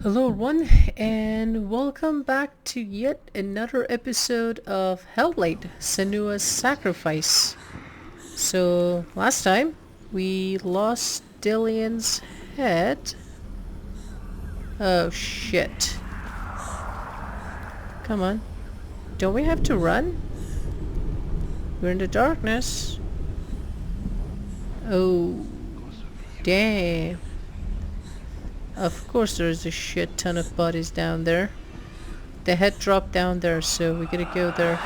Hello everyone, and welcome back to yet another episode of Hellblade, Senua's Sacrifice. So, last time, we lost Dillion's head. Oh shit. Come on. Don't we have to run? We're in the darkness. Oh, damn. Of course there's a shit ton of bodies down there. The head dropped down there, so we gotta go there.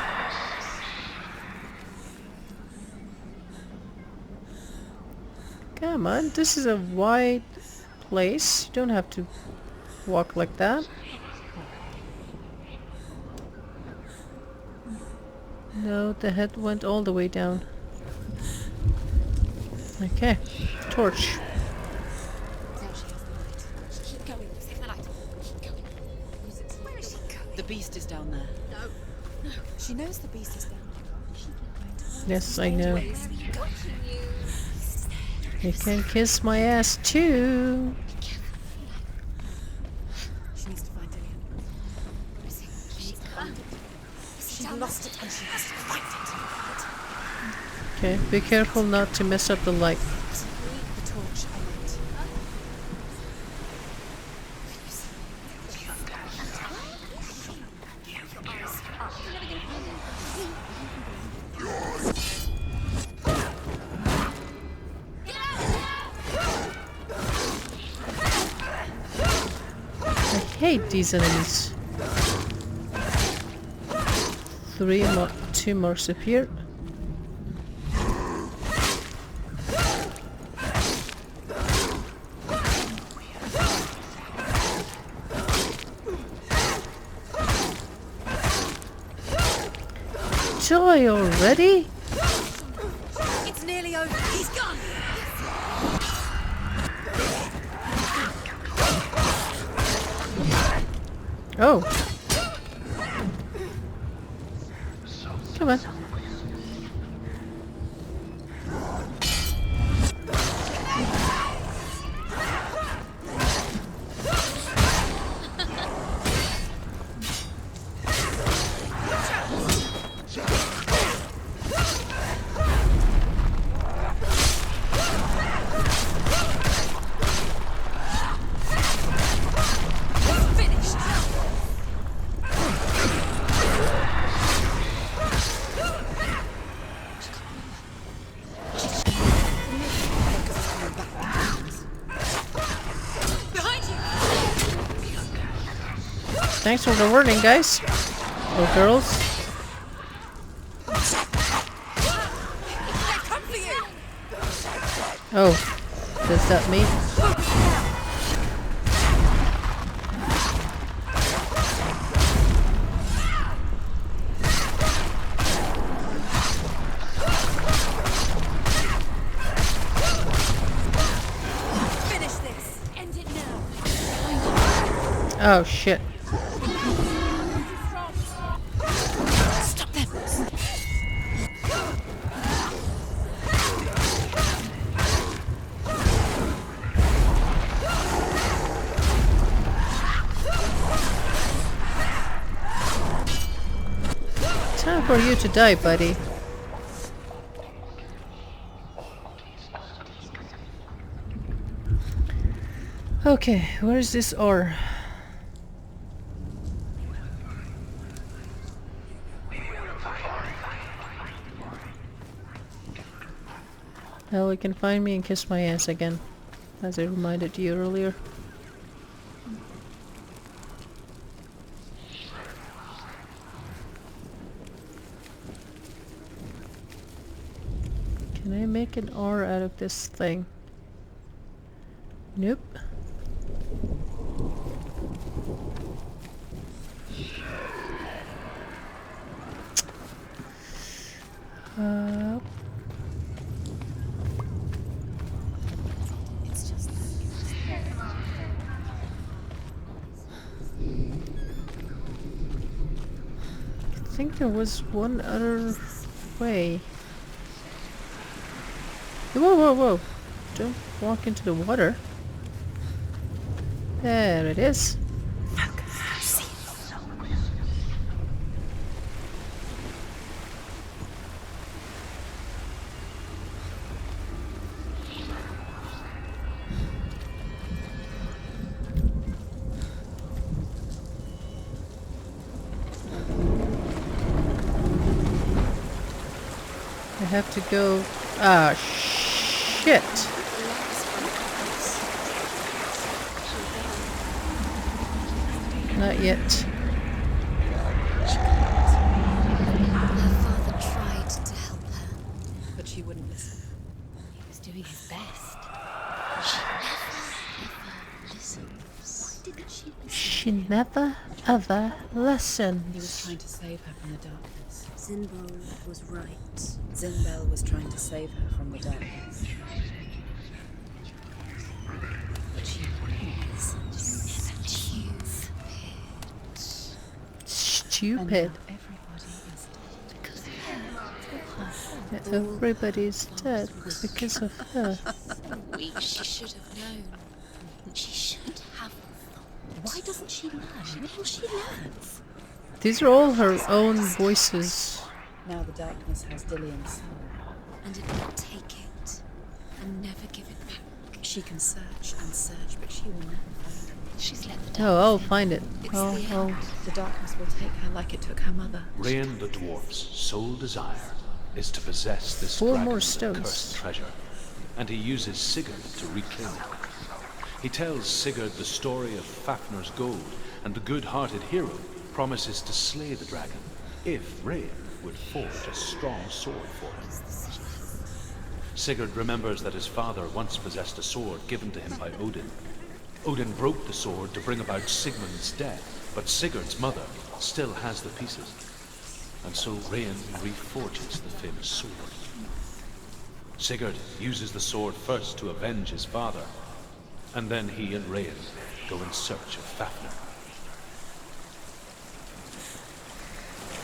Come on, this is a wide place. You don't have to walk like that. No, the head went all the way down. Okay, torch. The beast is down there. No. She knows the beast is down there. Yes, I know. You can kiss my ass too. She needs to find Dillion. She lost it and she has to find it. Okay, be careful not to mess up the light. The torch I lit. I hate these enemies. Two marks appeared. Die already? It's nearly over. He's gone. Oh. Come on. Thanks for the warning, guys. Or girls. Oh, does that mean? Finish this. End it now. Oh shit. Stop them. Time for you to die, buddy. Okay, where is this ore? Well, you can find me and kiss my ass again, as I reminded you earlier. Can I make an ore out of this thing? Nope. It's just I think there was one other way. Whoa, whoa, whoa! Don't walk into the water. There it is. I have to go. Ah, shit. Not yet. Her father tried to help her, But she wouldn't listen. he was doing his best. She never ever listens. Why didn't she listen? She never ever He was listens. trying to save her from the darkness. Zinbel was right. Zinbel was trying to save her from the darkness. But she wouldn't listen. Stupid. And now everybody is dead. Because of her. Everybody's dead because of her. She should have known. She should have thought. Why doesn't she learn? What will she learn? These are all her own voices. Now the darkness has Dillion's soul. And it will take it and never give it back. She can search and search, but she will never find it. She's let the Oh, dark I'll in. find it. It's Oh, the oh. end. The darkness will take her like it took her mother. Rain the dwarf's sole desire is to possess this 4 dragon more with stones. cursed treasure, and he uses Sigurd to reclaim it. He tells Sigurd the story of Fafnir's gold, and the good-hearted hero promises to slay the dragon if Rain would forge a strong sword for him. Sigurd remembers that his father once possessed a sword given to him by Odin. Odin broke the sword to bring about Sigmund's death, but Sigurd's mother still has the pieces. And so Rain reforges the famous sword. Sigurd uses the sword first to avenge his father, and then he and Rain go in search of Fafnir.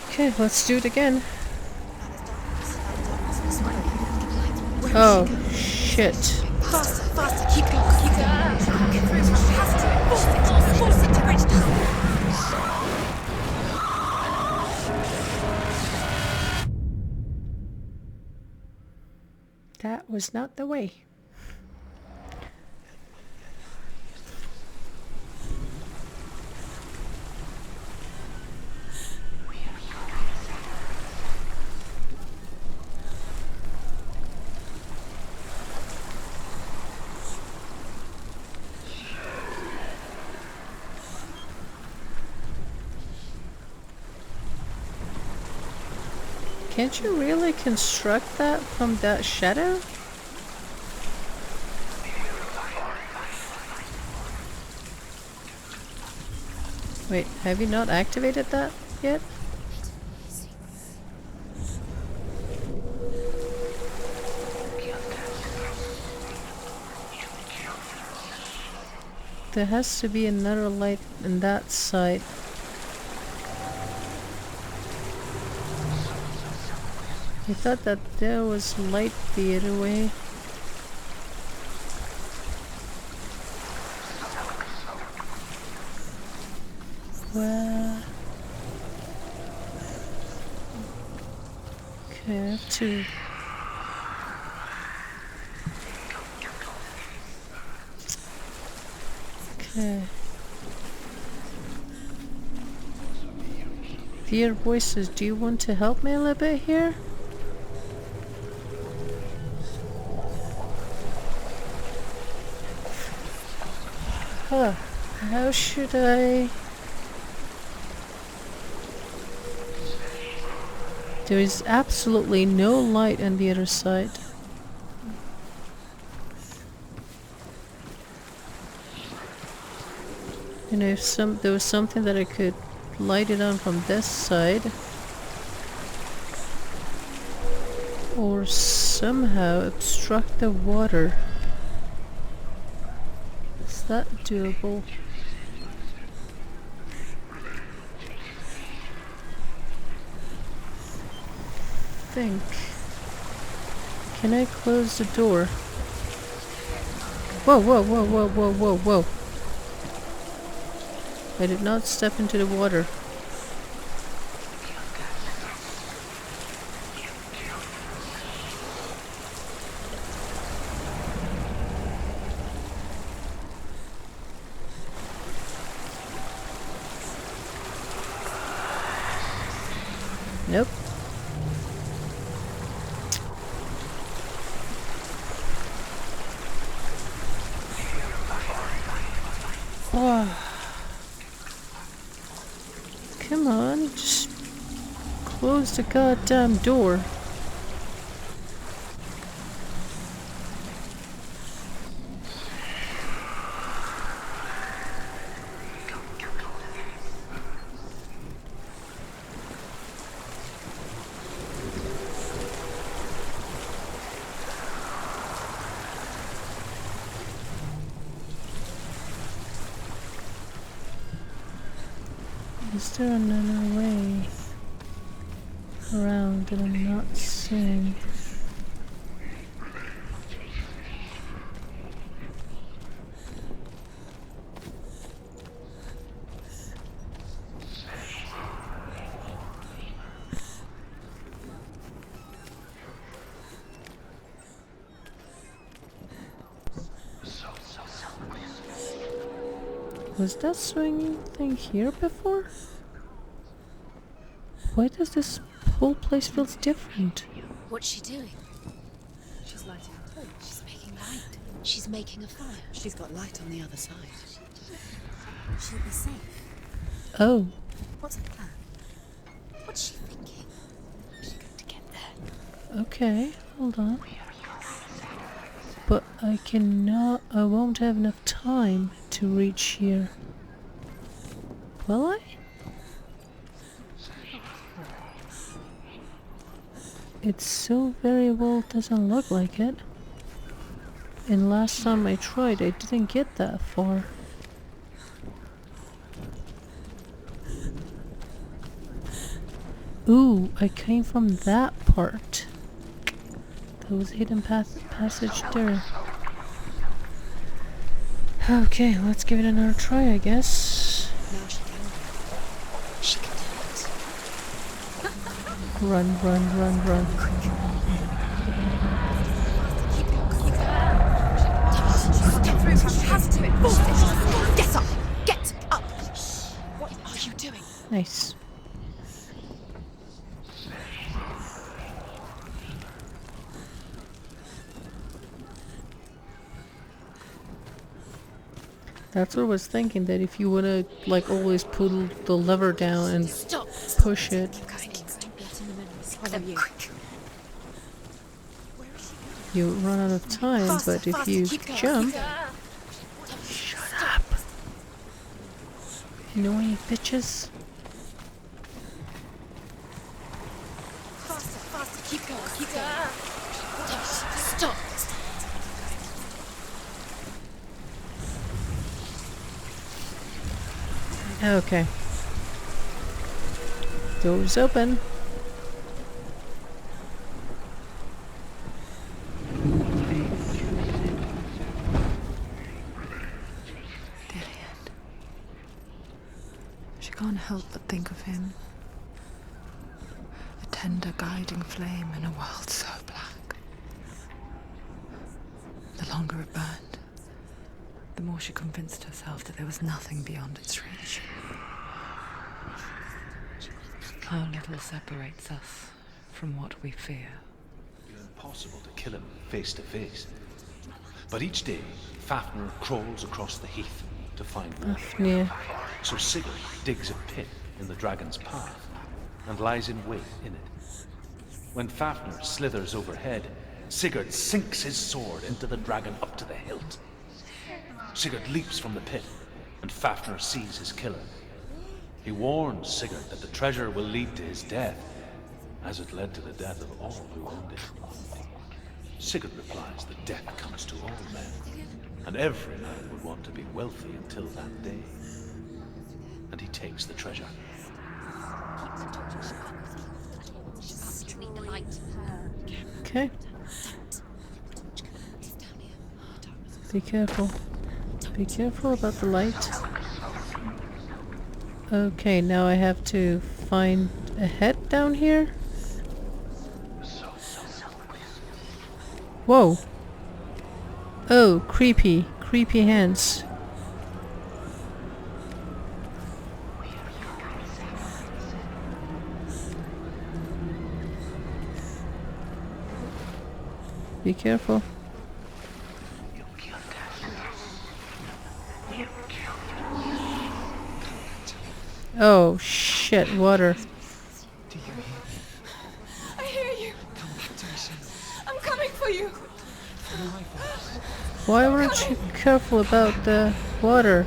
Okay, let's do it again. Oh, shit. Faster, faster, keep going, keep going. Force it to bridge down. That was not the way. Can't you really construct that from that shadow? Wait, have you not activated that yet? There has to be another light in that side. I thought that there was light the other way. Well, okay, I have to. Okay. Dear voices, do you want to help me a little bit here? Huh. How should I... There is absolutely no light on the other side. And if there was something that I could light it on from this side, or somehow obstruct the water. Is that doable? Think. Can I close the door? Whoa, whoa, whoa, whoa, whoa, whoa, whoa. I did not step into the water. Nope. Come on, just close the goddamn door. Is there another way around that I'm not seeing? Was that swinging thing here before? Why does this whole place feel different? What's she doing? She's lighting a torch. She's making light. She's making a fire. She's got light on the other side. She'll be safe. Oh, What's her plan? What's she thinking? She's going to get there. okay, hold on. But I won't have enough time to reach here. Will I? It so very well doesn't look like it. And last time I tried, I didn't get that far. Ooh, I came from that part. There was a hidden passage there. Okay, let's give it another try, I guess. Now she can. She can do it. Run, run, run, run. Get through, she has to it. Force it. Get up! Get up! What are you doing? Nice. That's what I was thinking, that if you wanna like always pull the lever down and Stop! push it, Keep going. Get in the middle. Follow you. you run out of time, Faster, but if faster, you keep going, jump... keep going. Shut up! Annoying bitches. Faster, faster, keep going, keep going. Stop! Okay. Door's open. Dillion. She can't help but think of him. A tender guiding flame in a world so black. The longer it burned, the more she convinced herself that there was nothing beyond its reach. How little separates us from what we fear. It's impossible to kill him face to face. But each day, Fafnir crawls across the heath to find more. Yeah. So Sigurd digs a pit in the dragon's path and lies in wait in it. When Fafnir slithers overhead, Sigurd sinks his sword into the dragon up to the hilt. Sigurd leaps from the pit, and Fafnir sees his killer. He warns Sigurd that the treasure will lead to his death, as it led to the death of all who owned it. Sigurd replies that death comes to all men, and every man would want to be wealthy until that day. And he takes the treasure. Okay. Be careful. Be careful about the light. Okay, now I have to find a head down here. Whoa. Oh, creepy. Creepy hands. Be careful. Oh shit, water. I hear you. I'm coming for you. Why weren't you careful about the water?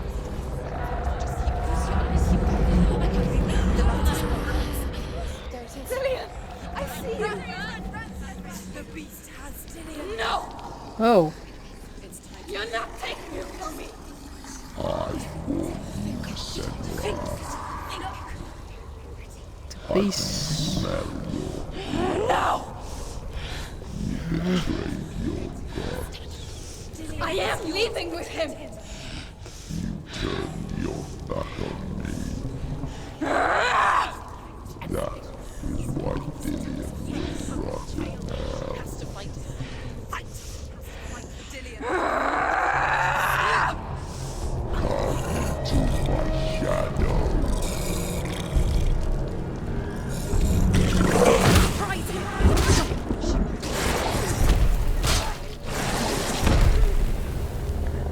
Dillion, I see you. The beast has Dillion. No! Oh, You're not taking it from me. beast. No! I am leaving with him. Your back on me. That is why Dillion will rot it now. Come to my shadow.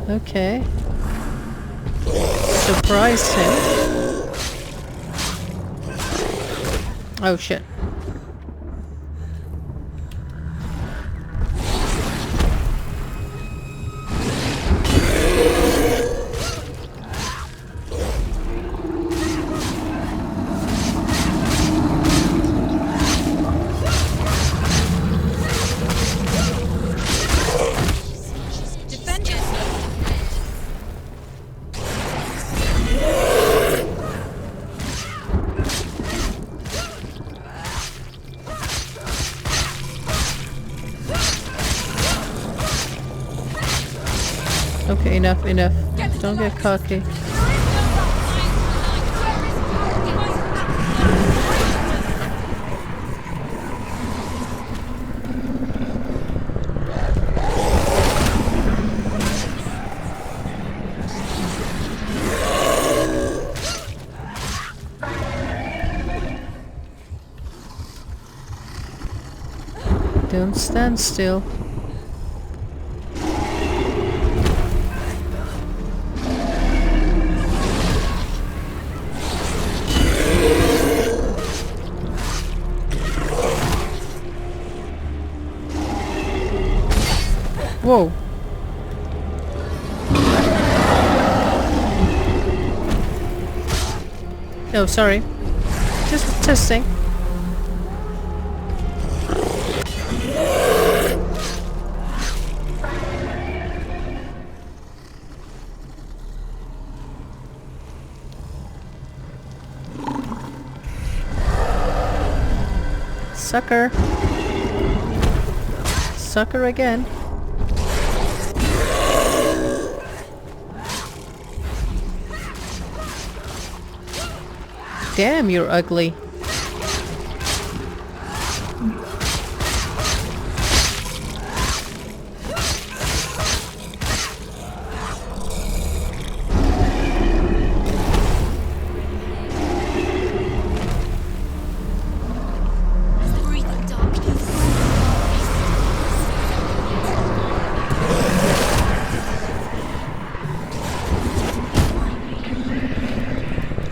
Okay. Surprise him. Oh shit. Okay, enough. Don't get cocky. Don't stand still. Whoa. No, sorry. Just testing. Sucker. Sucker again. Damn, you're ugly.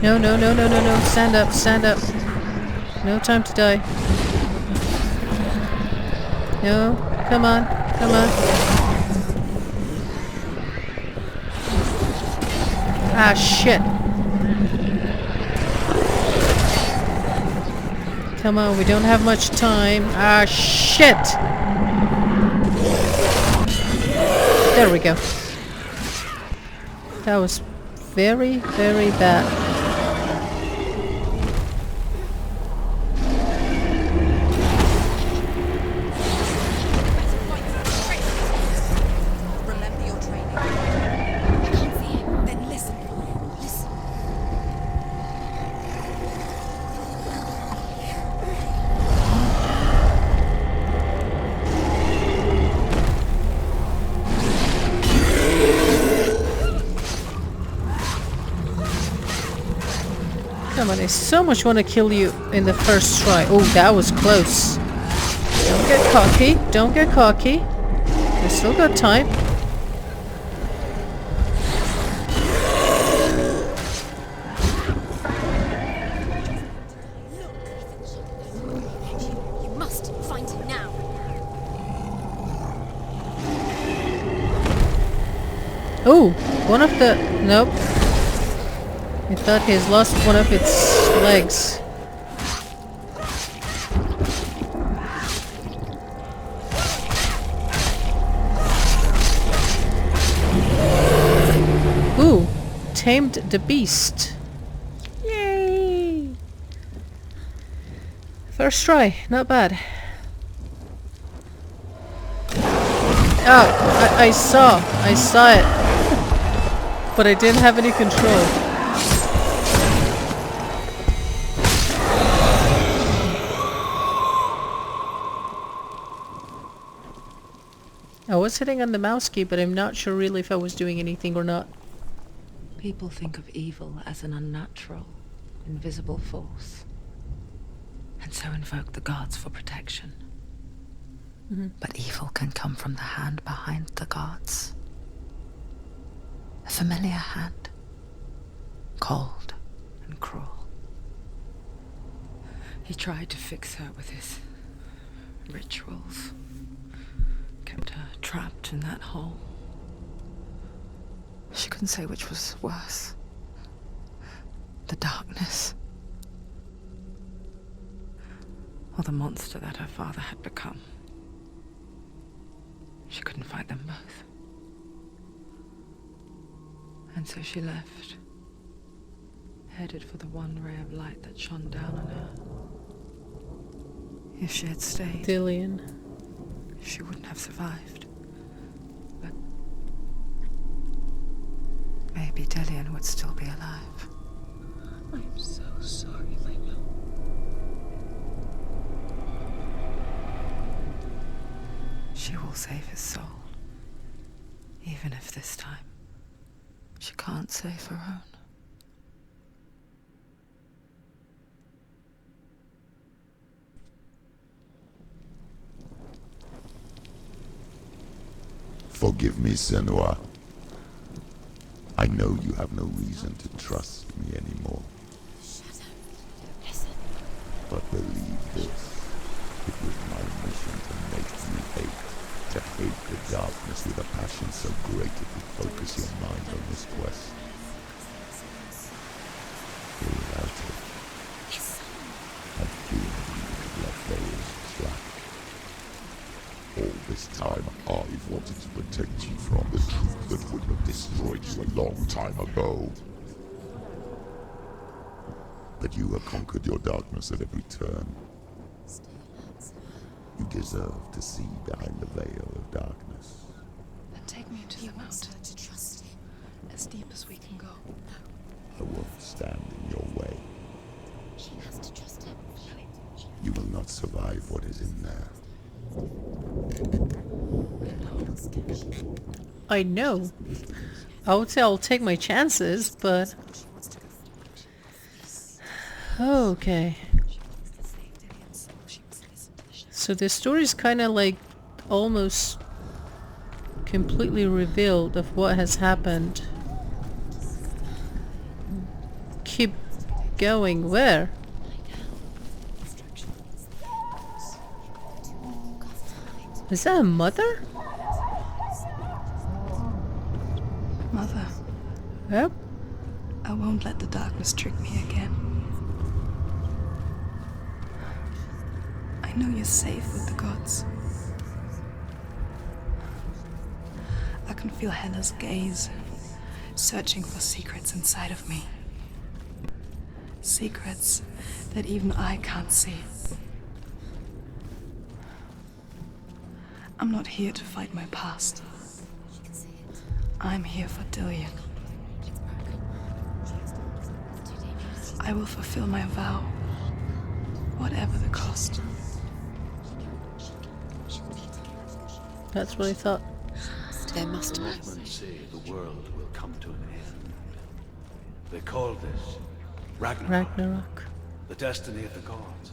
No. Stand up. No time to die. No, come on. Ah, shit. Come on, we don't have much time. Ah, shit. There we go. That was very, very bad. Come on, I so much want to kill you in the first try. Oh, that was close. Don't get cocky. We still got time. Oh, one of the... Nope. I thought he has lost one of its legs. Ooh, tamed the beast. Yay! First try, not bad. Oh, I saw it. But I didn't have any control. I was hitting on the mouse key, but I'm not sure really if I was doing anything or not. People think of evil as an unnatural, invisible force, and so invoke the gods for protection. But evil can come from the hand behind the gods. A familiar hand. Cold and cruel. He tried to fix her with his rituals. Kept her trapped in that hole. She couldn't say which was worse. The darkness. Or the monster that her father had become. She couldn't fight them both. And so she left. Headed for the one ray of light that shone down on her. If she had stayed, Dillion. she wouldn't have survived. But maybe Dillion would still be alive. I'm so sorry, Lena. She will save his soul. Even if this time she can't save her own. Forgive me, Senua. I know you have no reason to trust me anymore. Shut up. Listen. But believe this, it was my mission to make you hate. To hate the darkness with a passion so great it would focus your mind on this quest. Without it, I fear you would have let those slack. All this time, I've wanted to protect you from the truth that would have destroyed you a long time ago. But you have conquered your darkness at every turn. You deserve to see behind the veil of darkness. Then take me to the mountain. To trust him. As deep as we can go. I won't stand in your way. She has to trust him. You will not survive what is in there. I know. I would say I'll take my chances, but... Okay. So the story is kind of like almost completely revealed of what has happened. Keep going where? Is that a mother? Mother, Yep. I won't let the darkness trick me again. I know you're safe with the gods. I can feel Hela's gaze, searching for secrets inside of me. Secrets that even I can't see. I'm not here to fight my past. I'm here for Dillion. I will fulfill my vow, whatever the cost. That's what I thought. There must The be. Norsemen say the world will come to an end. They call this Ragnarok, Ragnarok. the destiny of the gods.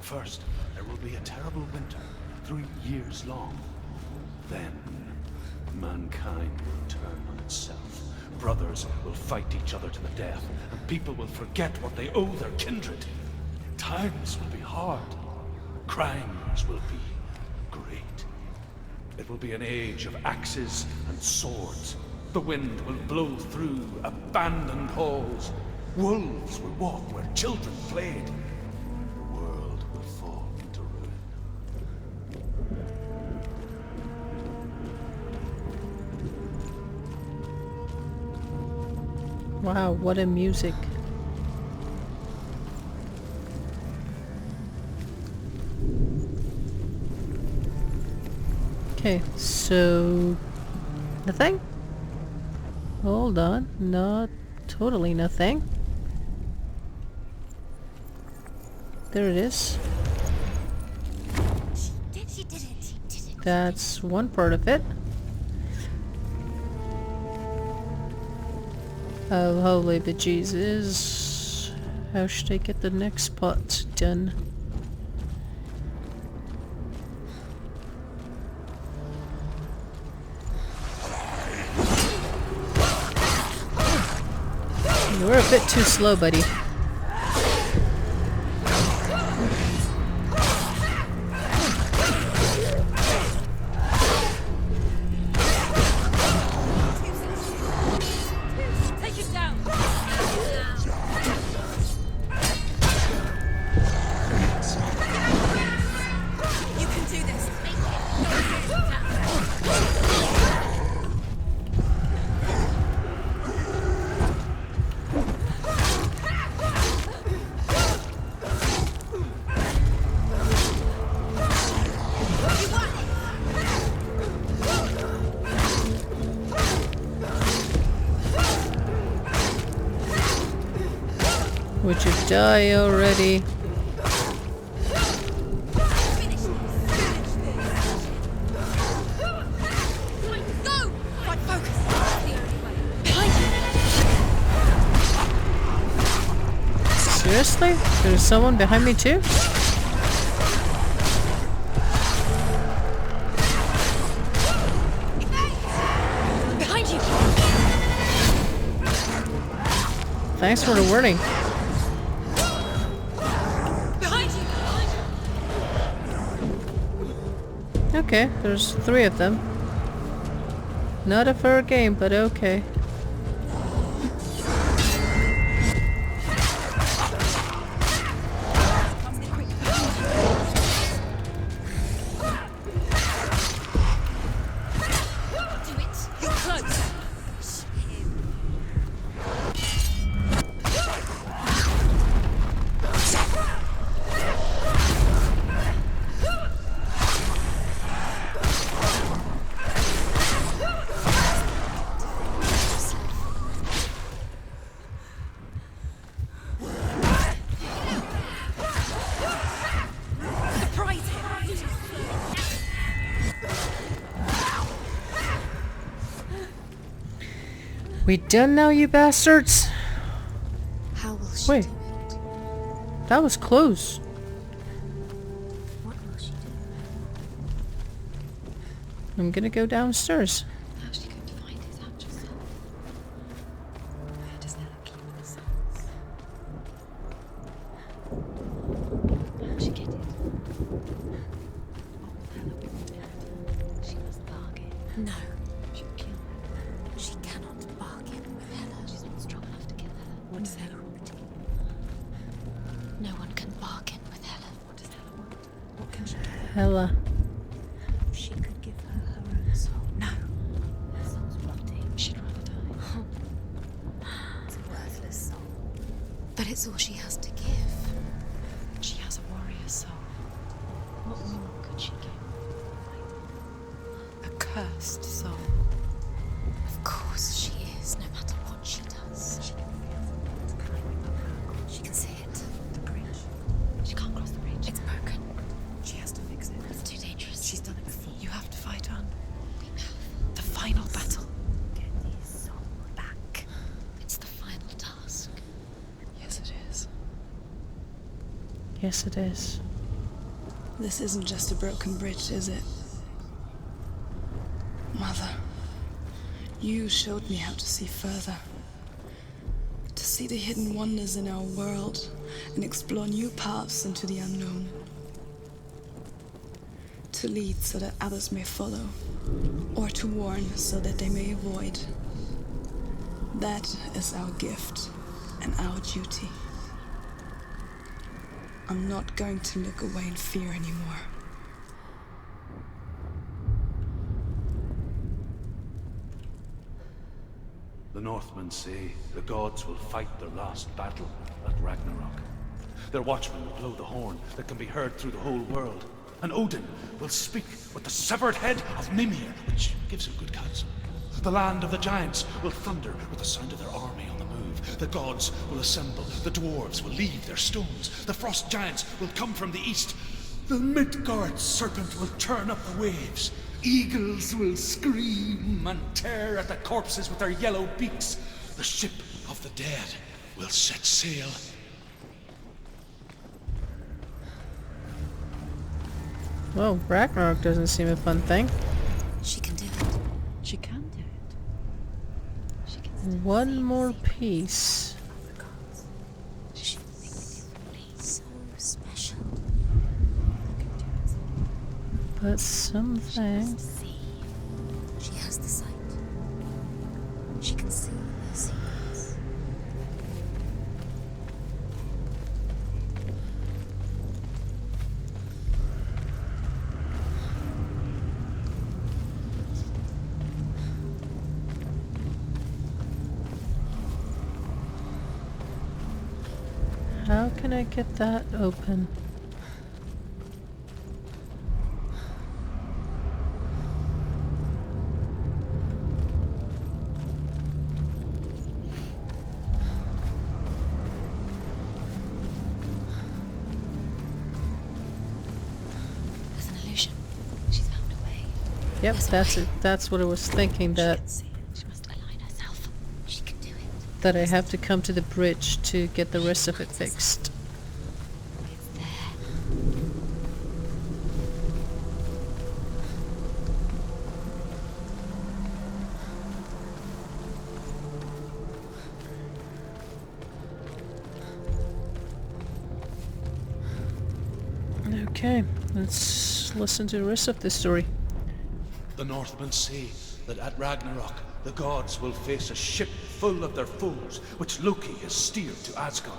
First, there will be a terrible winter, 3 years long. Then, mankind will turn on itself. Brothers will fight each other to the death, and people will forget what they owe their kindred. Times will be hard. Crimes will be great. It will be an age of axes and swords, The wind will blow through abandoned halls. Wolves will walk where children played. The world will fall into ruin. Wow, what a music. Okay, so nothing? Hold on, not totally nothing. There it is. She did it. That's one part of it. Oh, holy bejesus. How should I get the next part done? You're a bit too slow, buddy. Take it down. You can do this. Would you die already? Go! Right, focus. That's the only way. Behind you. Seriously? There's someone behind me too? Behind you. Thanks for the warning. Behind you. Okay, there's 3 of them. Not a fair game, but okay. Do it. You're close. Surprise him. We done now, you bastards? How will she Wait. do it? That was close. What will she do? I'm gonna go downstairs. How's she going to find his actual soul? Where does Hela keep the souls? How'd she get it? What will Hela be protected? She must bargain. No. She'll kill her. She cannot bargain with Hela. She's not strong enough to kill Hela. What does Hela want? No one can bargain with Hela. What does Hela want? What can she give her? Hela. She could give her her own soul. No. Her soul's rotting. She'd rather die. It's a worthless soul. But it's all she has to give. She has a warrior soul. What more could she give? A cursed soul. Of course she is, no matter what she does. She can feel it's climbing up her. She can see it. The bridge. She can't cross the bridge. It's broken. She has to fix it. It's too dangerous. She's done it before. You have to fight on. We have. The final battle. Get his soul back. It's the final task. Yes, it is. Yes, it is. This isn't just a broken bridge, is it? Mother, you showed me how to see further. To see the hidden wonders in our world and explore new paths into the unknown. To lead so that others may follow, or to warn so that they may avoid. That is our gift and our duty. I'm not going to look away in fear anymore. The Northmen say the gods will fight their last battle at Ragnarok. Their watchmen will blow the horn that can be heard through the whole world. And Odin will speak with the severed head of Mimir, which gives him good counsel. The land of the giants will thunder with the sound of their army on the move. The gods will assemble. The dwarves will leave their stones. The frost giants will come from the east. The Midgard serpent will turn up the waves. Eagles will scream and tear at the corpses with their yellow beaks. The ship of the dead will set sail. Well, Ragnarok doesn't seem a fun thing. She can do it. She can do it. She can One more piece. the gods. She makes it so special. But something. See. She has the sight. She can see their secrets. How can I get that open? There's an illusion. She's found a way. Yep, There's a that's way. it. That's what I was thinking, She that can see it. She must align herself. She can do it. that I have to come to the bridge to get the rest of it fixed. It's there. Okay, let's listen to the rest of the story. The Northmen say that at Ragnarok, the gods will face a ship full of their foes, which Loki has steered to Asgard.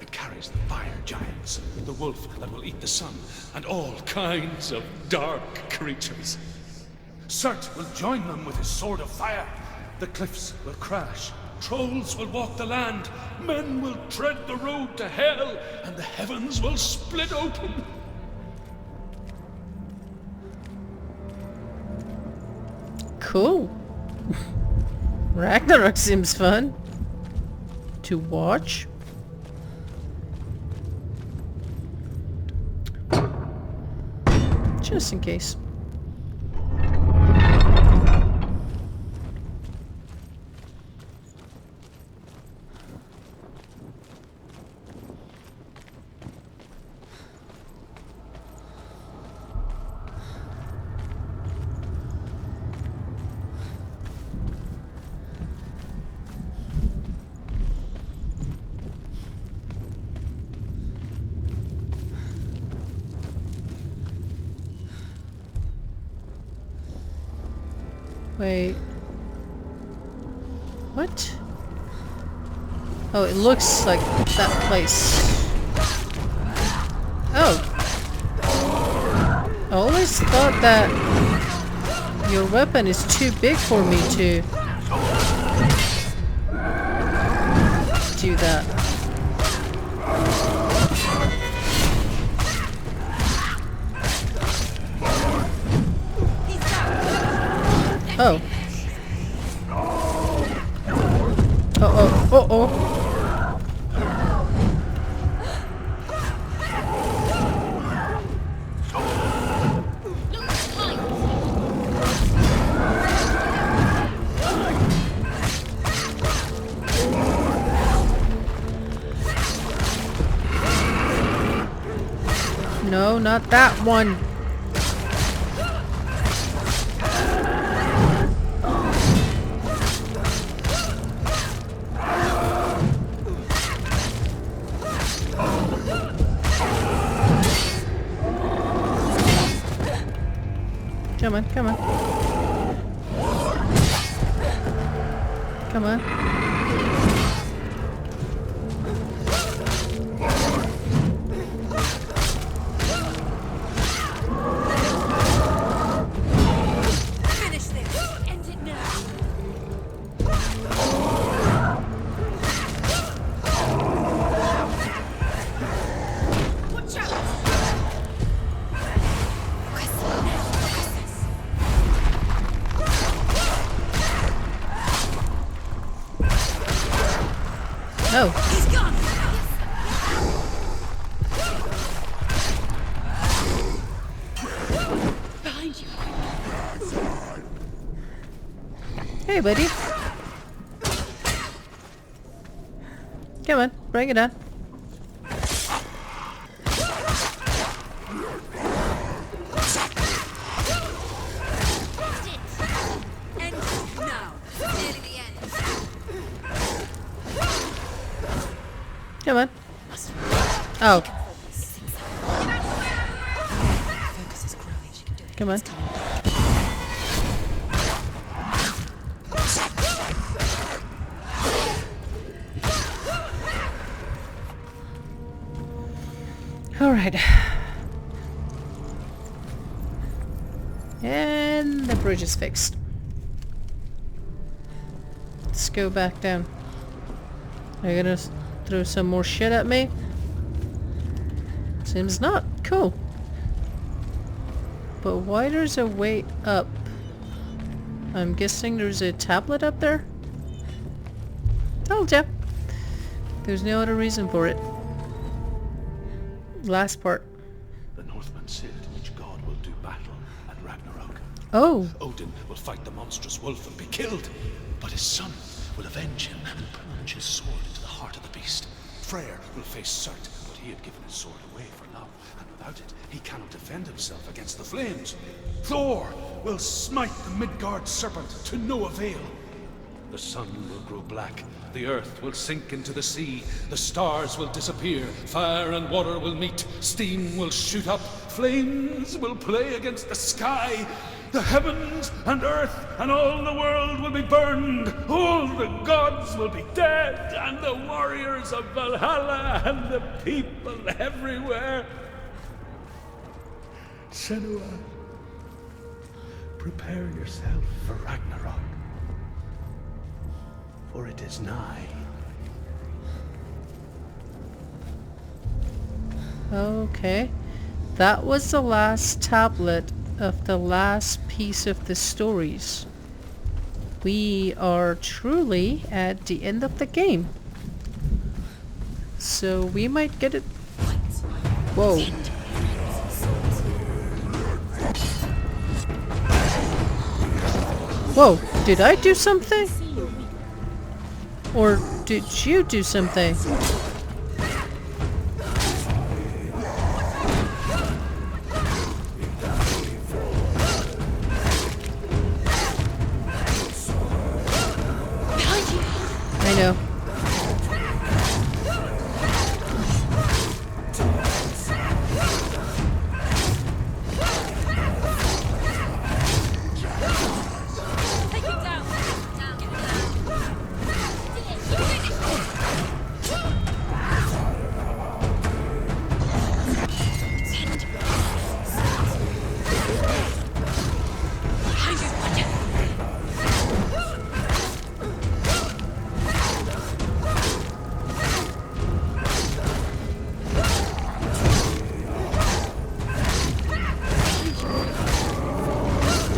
It carries the fire giants, the wolf that will eat the sun, and all kinds of dark creatures. Surt will join them with his sword of fire. The cliffs will crash. Trolls will walk the land. Men will tread the road to hell, and the heavens will split open. Cool. Ragnarok seems fun to watch. Just in case. Wait. What? Oh, it looks like that place. Oh. I always thought that your weapon is too big for me to do that. Oh. Uh-oh. No, not that one. Come on, come on. Come on. Finish this. End it now. Watch out. No. He's gone. Behind you. Hey, buddy. Come on, bring it on. End now. Nearly the end. Come on. Oh, Focus is growing. She can do it. come on. Alright. And the bridge is fixed. Let's go back down. Are you gonna throw some more shit at me? Seems not. Cool. But why there's a way up? I'm guessing there's a tablet up there? Told ya. There's no other reason for it. Last part. The Northmen said each god will do battle at Ragnarok. Oh. Odin will fight the monstrous wolf and be killed, but his son will avenge him and plunge his sword into the heart of the beast. Freyr will face Surt, but he had given his sword away for love, and without it, he cannot defend himself against the flames. Thor will smite the Midgard serpent to no avail. The sun will grow black, the earth will sink into the sea, the stars will disappear, fire and water will meet, steam will shoot up, flames will play against the sky, the heavens and earth and all the world will be burned, all the gods will be dead, and the warriors of Valhalla and the people everywhere. Senua, prepare yourself for Ragnarok. For it is nigh. Okay. That was the last tablet of the last piece of the stories. We are truly at the end of the game. So we might get it. Whoa. Whoa, did I do something? Or did you do something? I know. Take him down.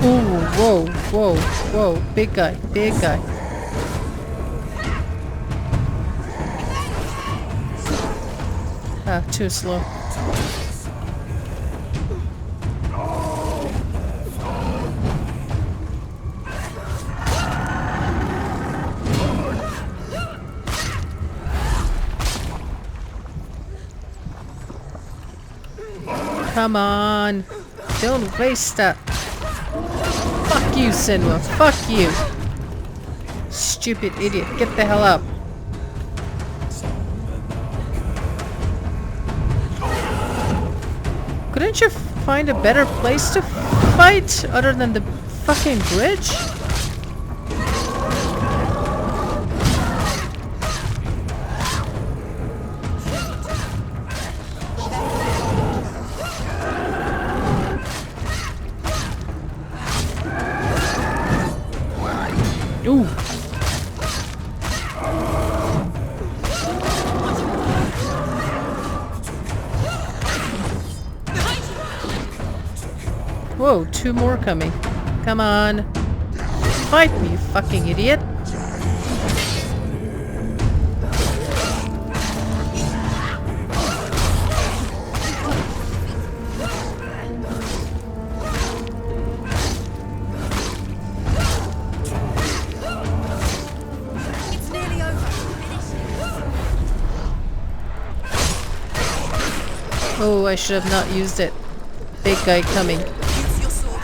Ooh, whoa, whoa, whoa. Big guy, big guy. Ah, too slow. Come on. Don't waste that. Fuck you, Senua. Fuck you. Stupid idiot. Get the hell up. Couldn't you find a better place to fight other than the fucking bridge? Whoa, 2 more coming. Come on. Fight me, you fucking idiot. It's nearly over. Oh, I should have not used it. Big guy coming. Use your sword.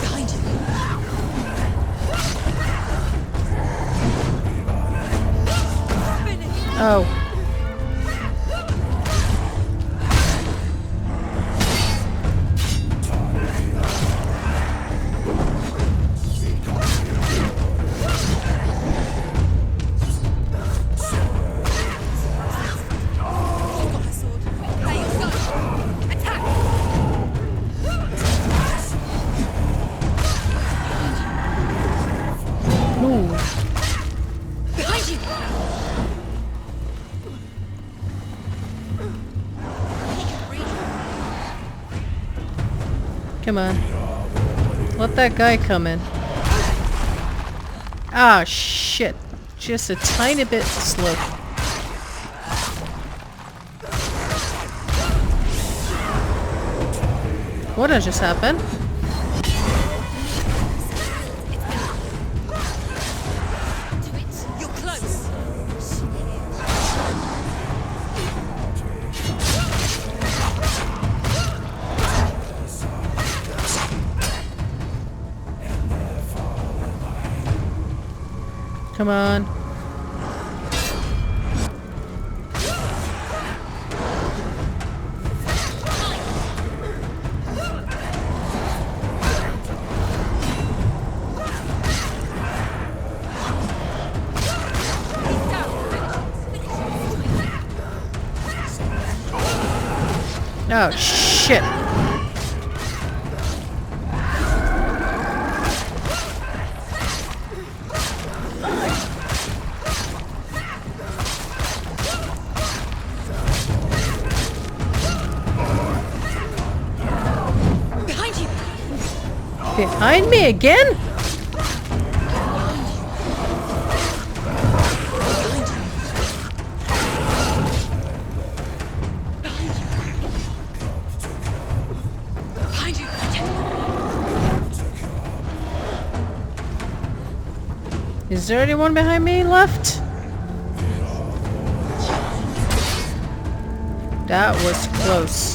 Behind you. Oh. Come on. Let that guy come in. Ah, shit. Just a tiny bit slow. What has just happened? You're close. Come on. Oh, shit. Behind you. Behind me again? Behind you. Is there anyone behind me left? That was close.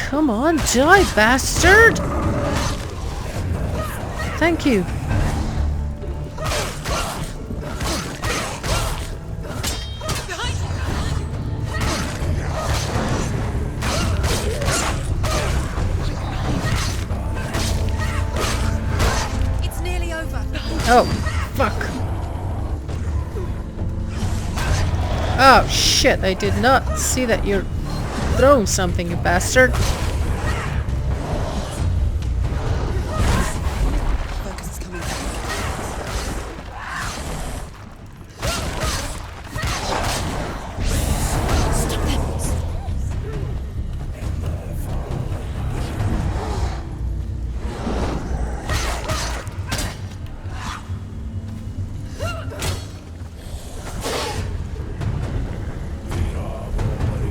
Come on, die, bastard! Thank you. It's nearly over. Oh, fuck. Oh, shit, I did not see that you're throwing something, you bastard. Focus is coming.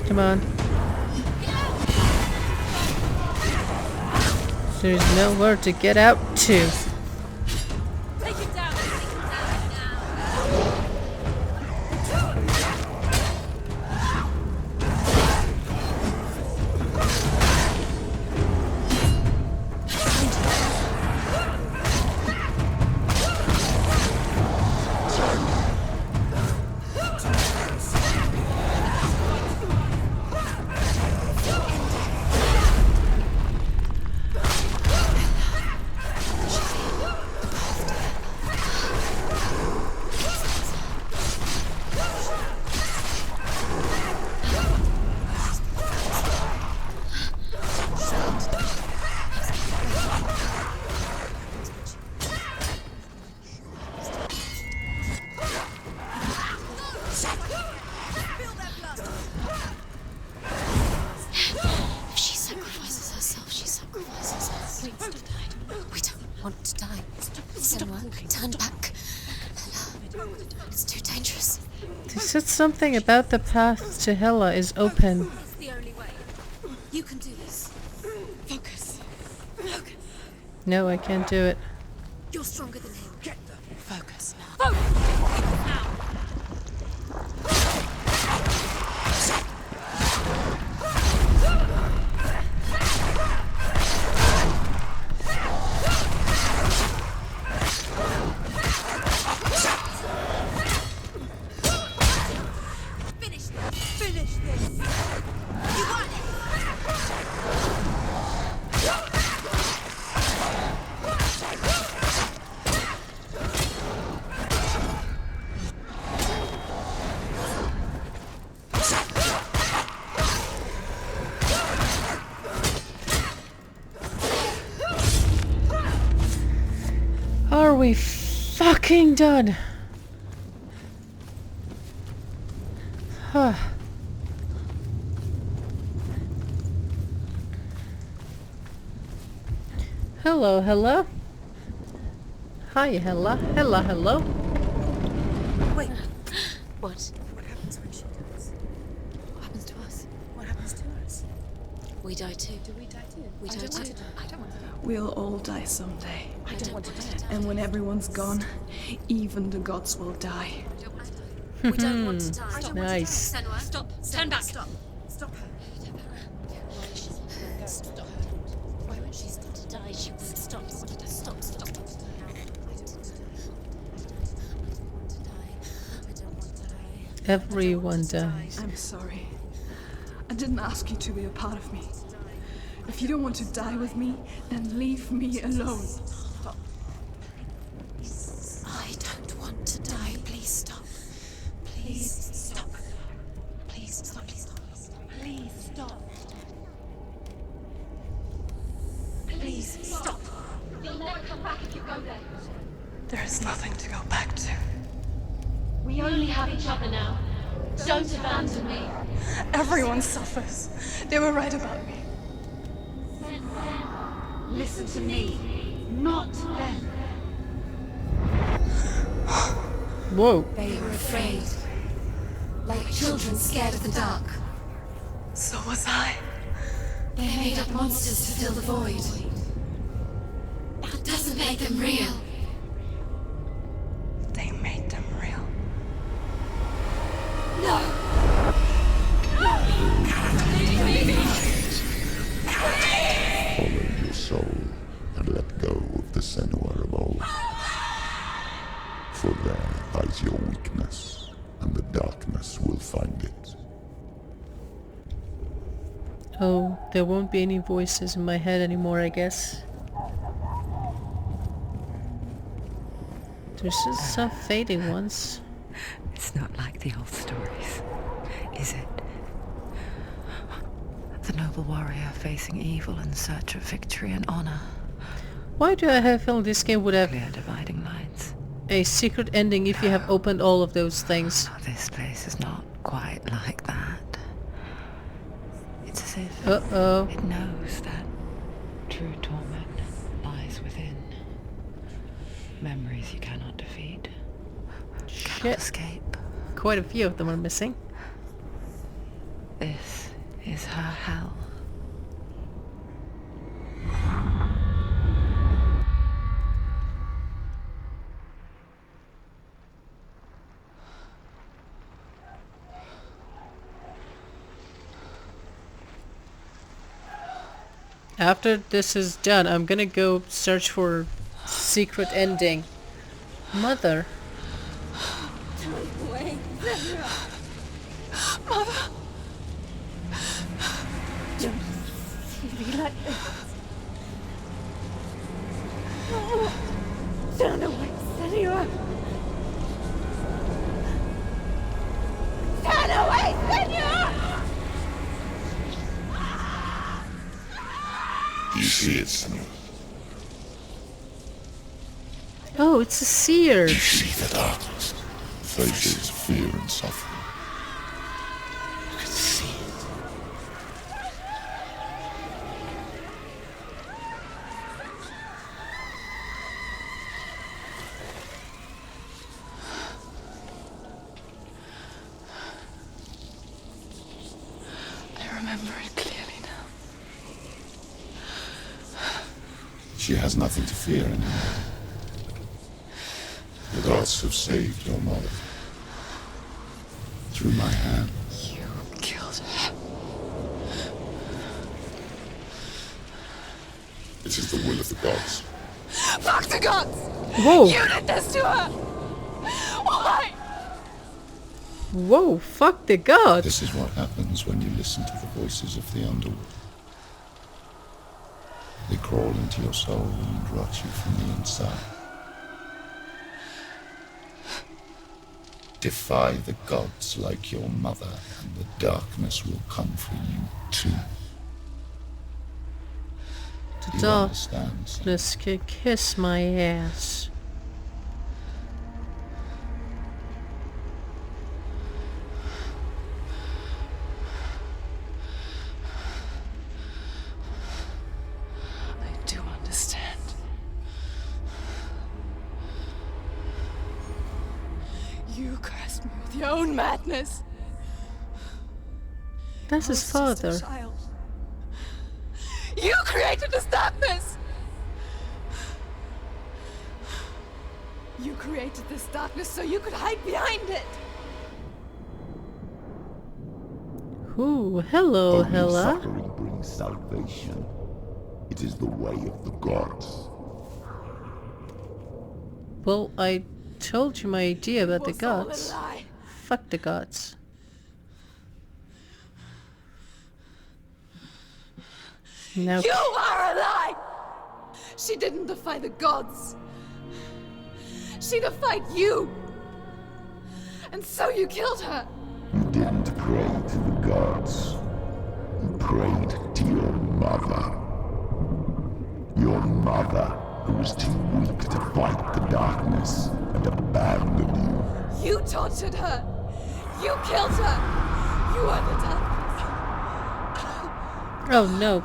Come on. There's nowhere to get out to. Take it down. Wait, stop. We don't want to die. Senua, turn back. Hela, it's too dangerous. They said something about the path to Hela is open. It's the only way. You can do this. Focus. Focus. No, I can't do it. You're stronger than him. Focus. Finish this. You got it. Are we fucking done? Huh. Hello, Hela. Hi, Hela. Hela, hello. Wait. What? What happens when she dies? What happens to us? What happens to us? We die too. Do we die too? We die too. I don't want to die. We'll all die someday. I don't want to die. And when everyone's gone, even the gods will die. We don't want to die. Nice. Senua, stop. Turn back. Stop. Stop her. Stop. Why won't she stop to die? She won't stop. Stop. Everyone dies. I'm sorry. I didn't ask you to be a part of me. If you don't want to die with me, then leave me alone. Stop. I don't want to die. Please stop. Please stop. Please stop. Please stop. Please stop. Please stop. You'll never come back if you go there. There is nothing to go back to. We only have each other now. Don't abandon me. Everyone suffers. They were right about me. Listen to me, not them. Whoa. They were afraid. Like children scared of the dark. So was I. They made up monsters to fill the void. That doesn't make them real. They made them real. No! Follow your soul and let go of the Senua revolt. For there lies your weakness, and the darkness will find it. Oh, there won't be any voices in my head anymore, I guess. There's just some fading ones. It's not like the old stories, is it? The noble warrior facing evil in search of victory and honor. Why do I have a feeling this game would have Clear dividing lines. a secret ending if you have opened all of those things? This place is not quite like that. It's as if Uh-oh. it knows that true torment lies within. Memories you cannot defeat. Cannot Shit. escape. Quite a few of them are missing. This is her hell. After this is done, I'm gonna go search for secret ending. Mother. Wait. Don't see me like this. Turn away, Senua. Turn away, Senua! Do you see it, Senua? Oh, it's a seer. Do you see the darkness? Faces of fear and suffering. You can see it. She has nothing to fear anymore. The gods have saved your mother. Through my hand. You killed her. It is the will of the gods. Fuck the gods! Whoa! You did this to her! Why? Whoa, fuck the gods! This is what happens when you listen to the voices of the underworld. They crawl into your soul and rot you from the inside. Defy the gods like your mother, and the darkness will come for you too. Do you understand, son? This could kiss my ass. I do understand. You cursed me with your own madness. That's his father. Child. You created this darkness! You created this darkness so you could hide behind it! Ooh, hello, Only Hela. suffering brings salvation. It is the way of the gods. Well, I told you my idea about the It was all a gods. lie. Fuck the gods. No. You are a lie! She didn't defy the gods. She defied you! And so you killed her! You didn't pray to the gods. You prayed to your mother. Your mother, who was too weak to fight the darkness and abandoned you. You tortured her! You killed her! You are the darkness! Oh no.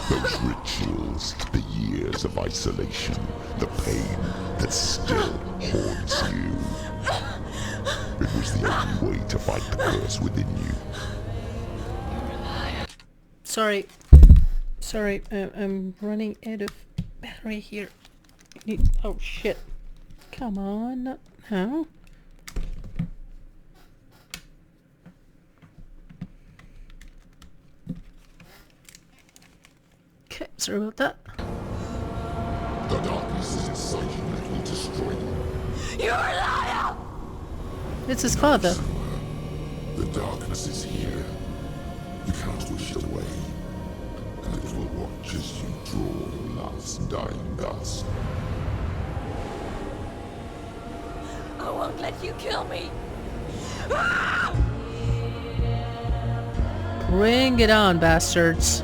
Those rituals, the years of isolation, the pain that still haunts you. It was the only way to fight the curse within you. Sorry. Sorry, I'm running out of battery here. Oh shit. Come on. How? Okay, sorry about that. The darkness is inside you and it will destroy you. You're a liar! It's his father. The darkness is here. You cannot wish it away. And it will watch as you draw love's dying gasp. I won't let you kill me! Bring it on, bastards.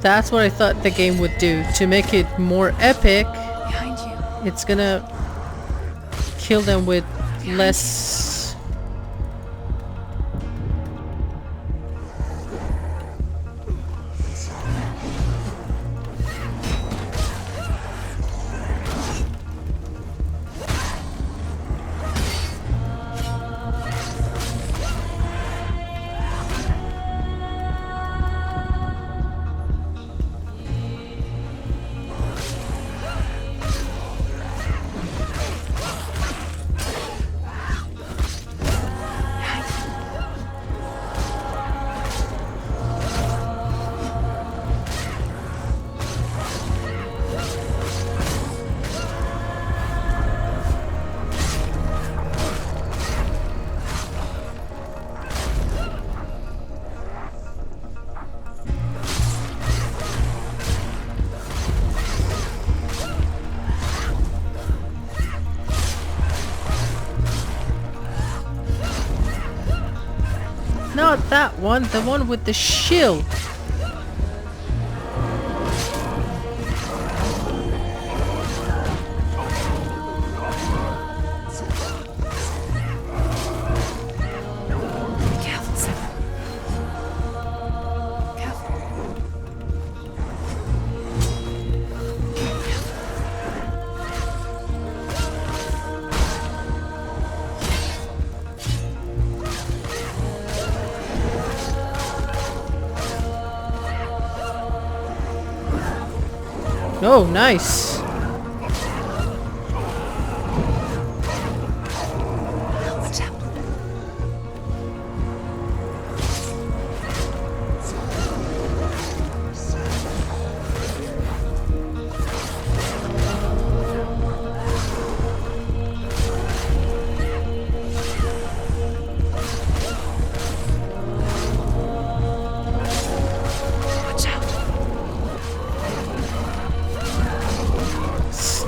That's what I thought the game would do. To make it more epic, Behind you. it's gonna kill them with less... Not that one, the one with the shield. Careful, Senua. Careful. Oh, nice. Watch out.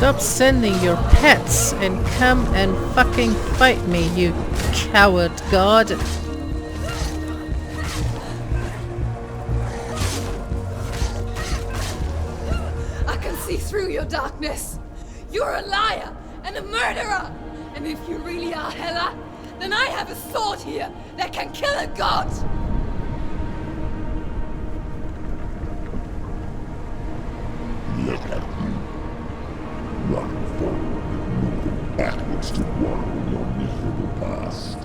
Stop sending your pets and come and fucking fight me, you coward god. I can see through your darkness. You're a liar and a murderer. And if you really are Hela, then I have a sword here that can kill a god. Look at you. Running forward, moving backwards to wallow your miserable past.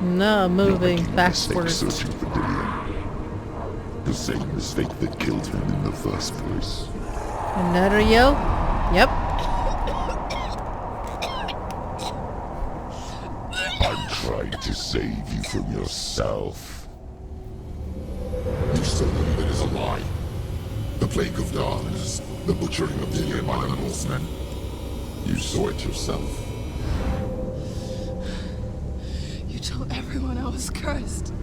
No, moving Making a backwards. mistake searching for Dillion. The same mistake that killed him in the first place. Another yell? Yep. I'm trying to save you from yourself. You still believe it is a lie? The plague of darkness, the butchering of Dillion by the Norsemen. You saw it yourself. You told everyone I was cursed.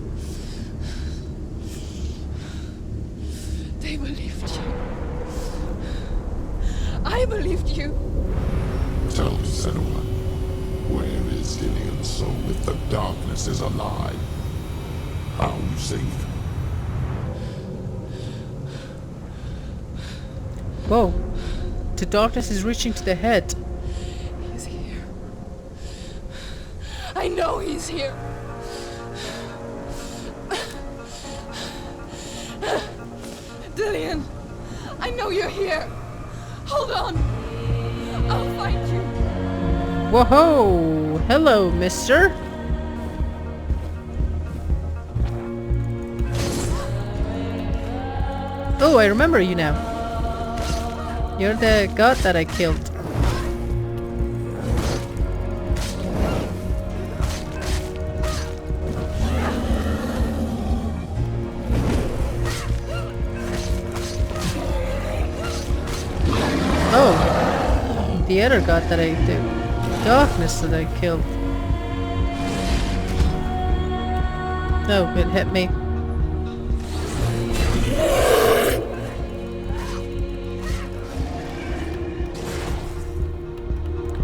They believed you. I believed you. Tell me, Senua, where is Dillion's soul if the darkness is a lie? How you saved him? Whoa. The darkness is reaching to the head. He's here. I know he's here. Dillion, I know you're here. Hold on. I'll find you. Whoa! Hello, mister. Oh, I remember you now. You're the god that I killed. Oh, the other god that I did. Darkness that I killed. Oh, it hit me.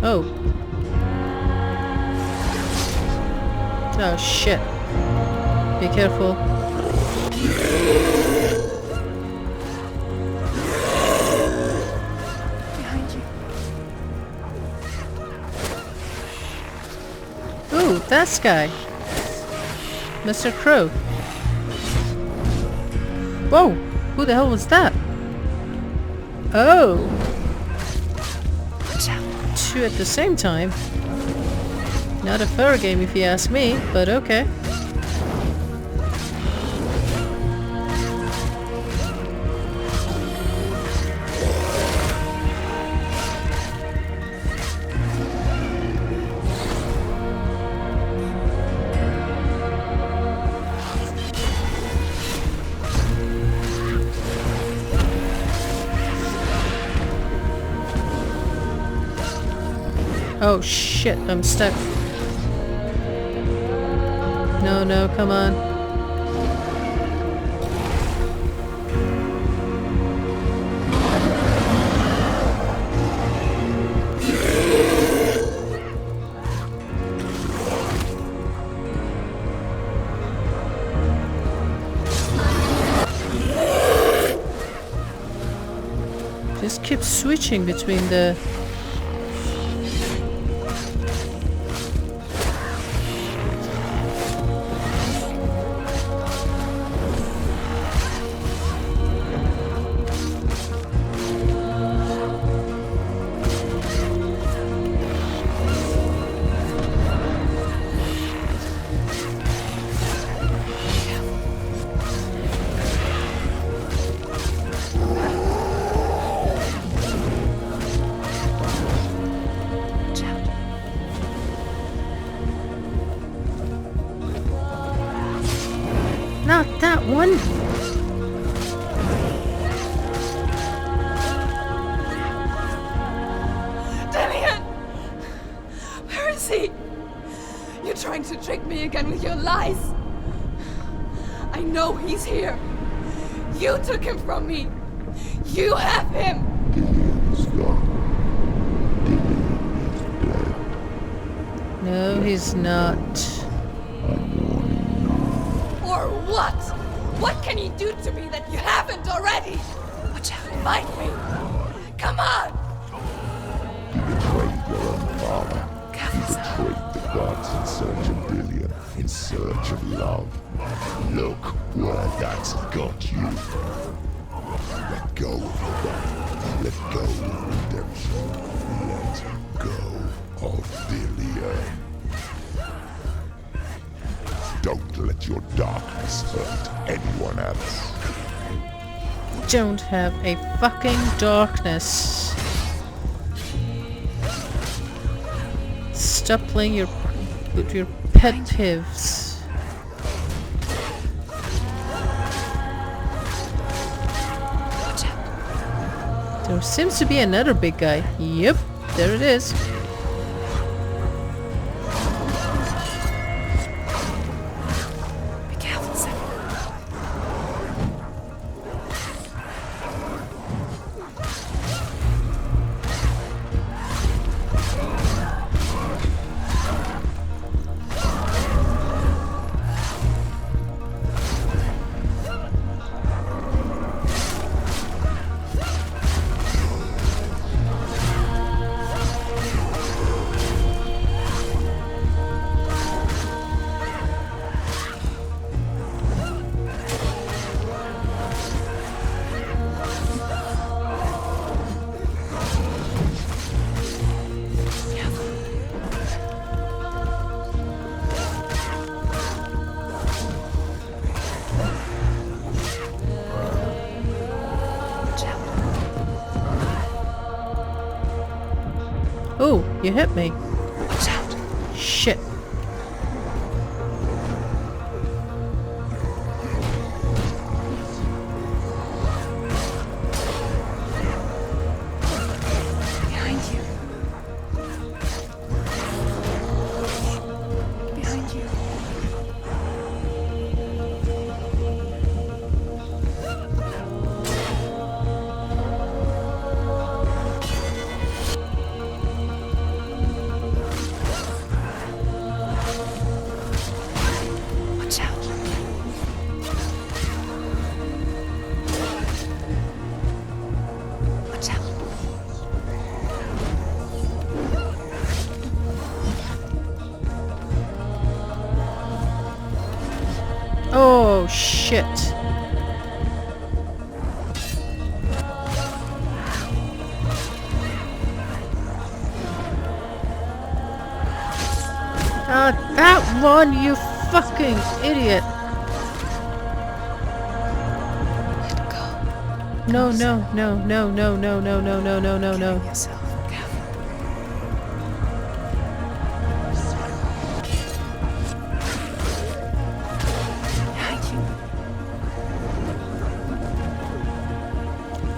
Oh. Oh shit. Be careful. Behind you. Ooh, that guy. Mr. Crow. Whoa! Who the hell was that? Oh! Two at the same time. Not a fair game if you ask me, but okay. Oh shit, I'm stuck. No, no, come on. Just keep switching between the... Not that one! Dillion! Where is he? You're trying to trick me again with your lies. I know he's here. You took him from me. You have him. Dillion is gone. Dillion is dead. No, he's not. I'm warning you. Or what? What can he do to me that you haven't already? Watch out. Fight me. Come on. You betrayed your own father. You betrayed the gods in search of Dillion, in search of love. Look where that's got you. Let go of the God. Let go of redemption. Let go of Dillion. Don't let your darkness hurt anyone else. Don't have a fucking darkness. Stop playing with your pet peeves. There seems to be another big guy. Yep, there it is. Be careful, Senua. Oh, you hit me. Watch out. Shit. Behind you. Behind you. Watch out. Watch out. Oh, shit. That one, you fucking idiot. Let go. No, no, no, no, no, no, no, no, no, no, no, no. Yourself. Careful. Behind you.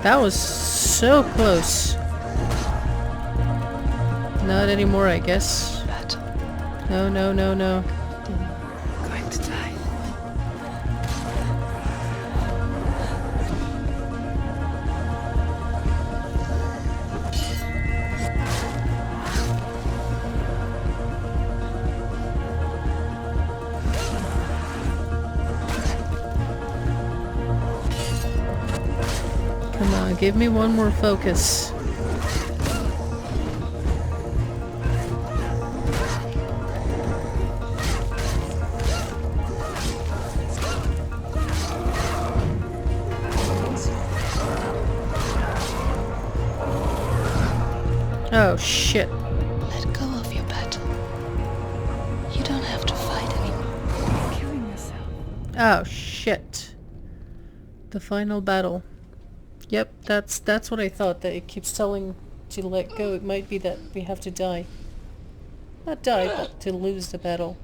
That was so close. Not anymore, I guess. Battle. No, no, no, no. Going to die. Come on, give me one more focus. Oh shit. Let go of your battle. You don't have to fight anymore. You're killing yourself. Oh shit. The final battle. Yep, that's what I thought, that it keeps telling to let go. It might be that we have to die. Not die, but to lose the battle.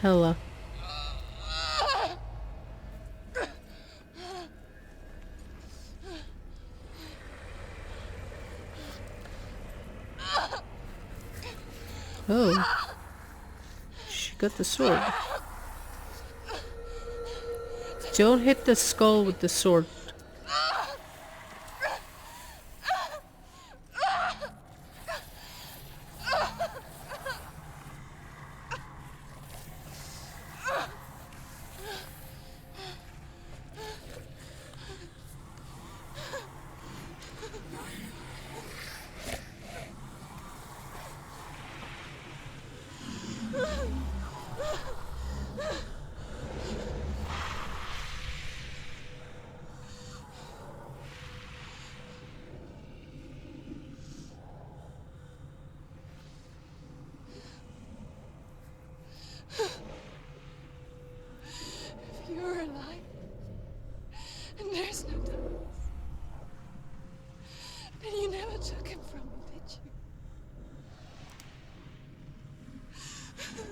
Hela. Oh. She got the sword. Don't hit the skull with the sword. If you're alive, and there's no darkness, then you never took him from me, did you?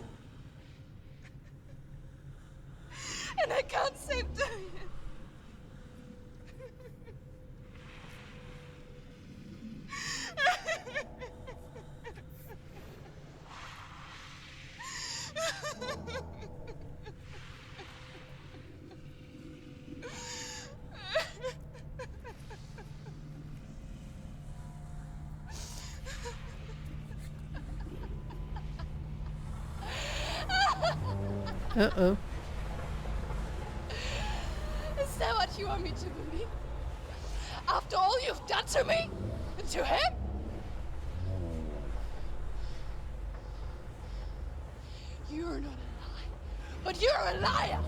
And I can't save Dillion. Uh-oh. Is that what you want me to believe? After all you've done to me? And to him? You're not a liar, but you're a liar!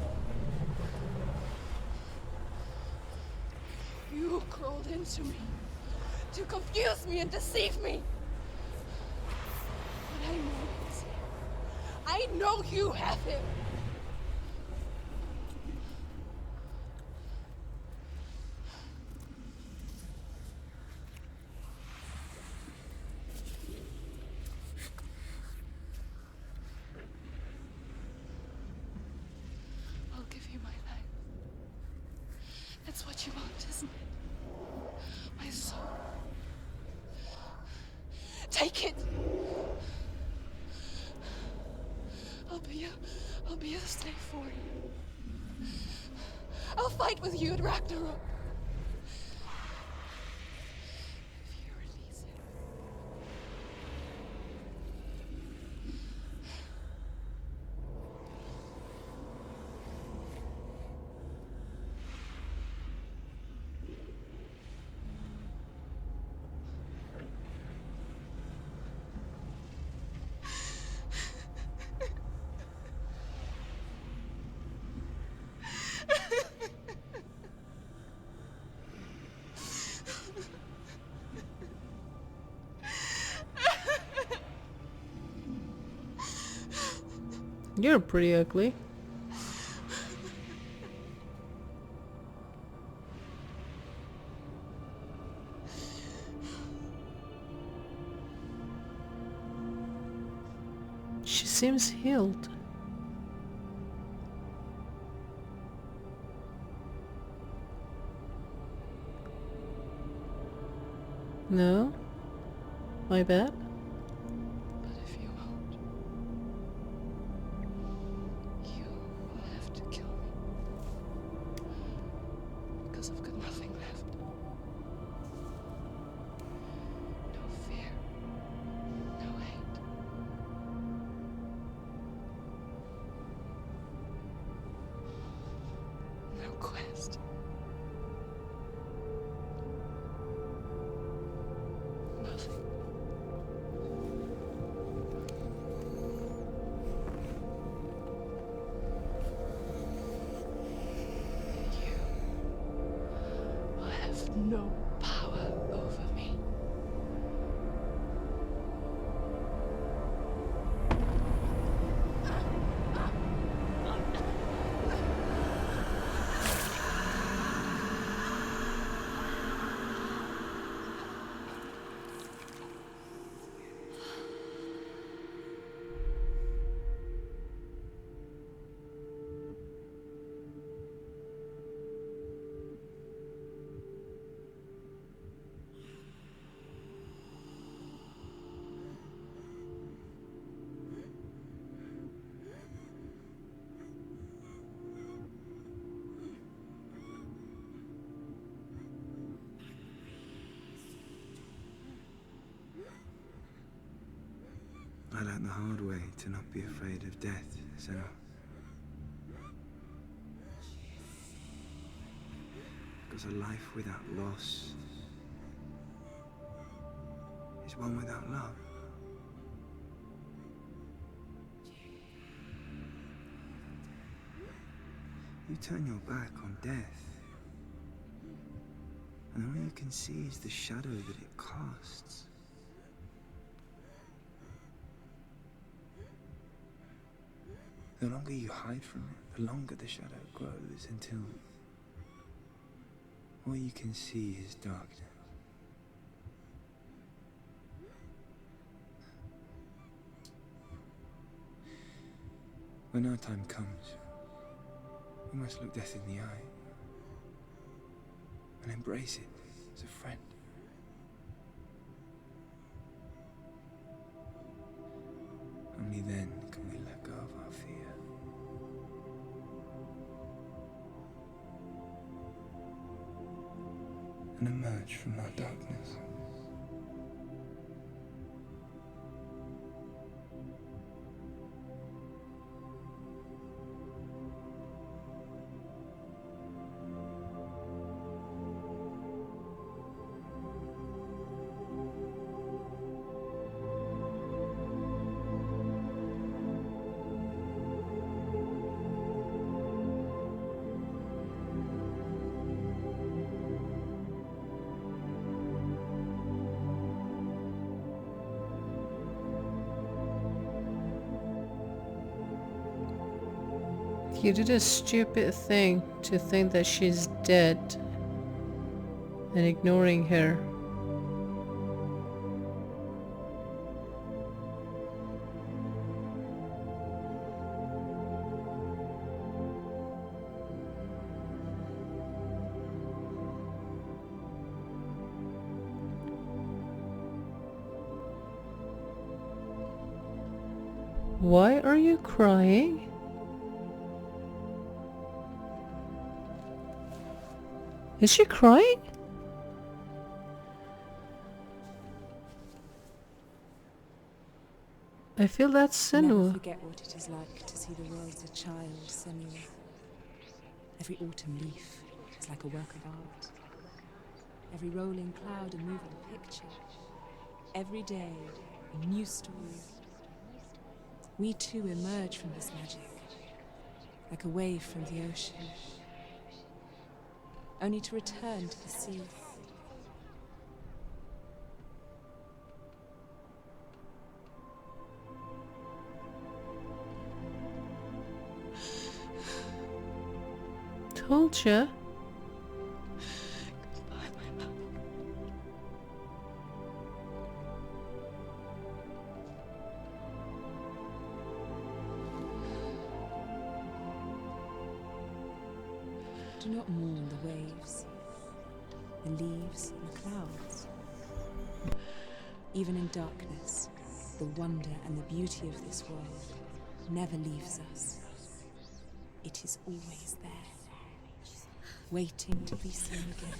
You crawled into me to confuse me and deceive me. But I know he's here. I know you have him. I'll give you my life. That's what you want, isn't it? My soul. Take it. I'll be a slave for you. I'll fight with you at Ragnarok. If you release him. You're pretty ugly. She seems healed. No? My bad? But if you won't, you will have to kill me. Because I've got nothing left. No fear. No hate. No quest. Nothing. You will have no power over me. I learned the hard way to not be afraid of death, Senua. Because a life without loss is one without love. You turn your back on death, and all you can see is the shadow that it casts. The longer you hide from it, the longer the shadow grows until all you can see is darkness. When our time comes, we must look death in the eye and embrace it as a friend. Only then can we let go of our fear. And emerge from our darkness. You did a stupid thing to think that she's dead and ignoring her. Why are you crying? Is she crying? I feel that's Never Senua. forget what it is like to see the world as a child, Senua. Every autumn leaf is like a work of art. Every rolling cloud a moving picture. Every day a new story. We too emerge from this magic, like a wave from the ocean, only to return to the sea. Told ya. Do not mourn the waves, the leaves and the clouds. Even in darkness, the wonder and the beauty of this world never leaves us. It is always there, waiting to be seen again.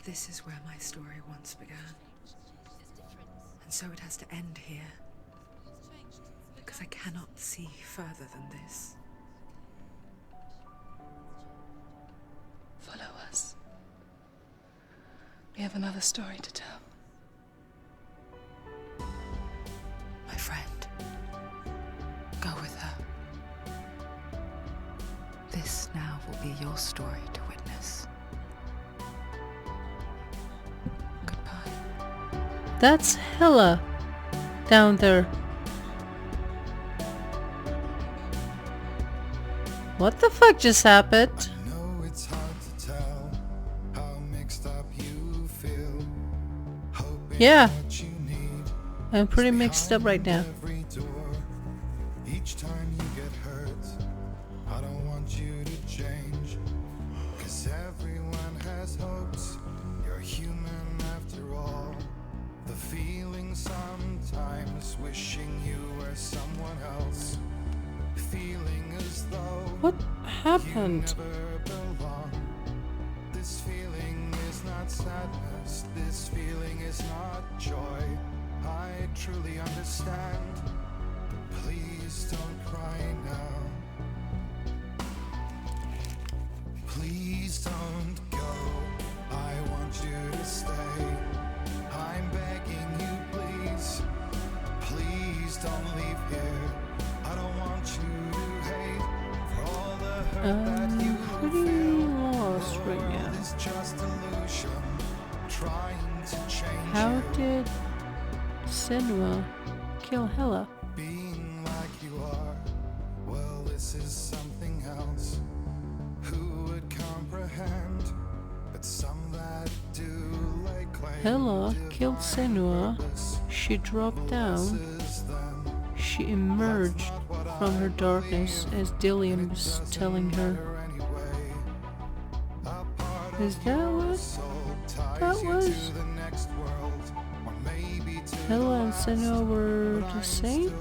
This is where my story once began. And so it has to end here. Because I cannot see further than this. Follow us. We have another story to tell. My friend, go with her. This now will be your story to witness. That's Hela down there. What the fuck just happened? I know it's hard to tell how mixed up you feel. Yeah. I'm pretty mixed up right now. Each time you get hurt, I don't want you to change. 'Cause everyone has hopes. You're human after all. The feeling sometimes wishing you were someone else. Feeling as though What happened? you never belong. This feeling is not sadness. This feeling is not joy. I truly understand. Please don't cry now. Please don't go. I want you to stay. I'm begging you, please. Please don't leave here. I don't want you to hate for all the hurt that you Pretty feel. lost right now. It's just illusion trying to change How you. did Senua kill Hela? Being like you are, well, this is something else. Who would comprehend? But some that do lay claim. Hela killed Senua. She dropped down. She emerged from her darkness as Dillion was telling her. Is that what that was? Hela and Senua were the same?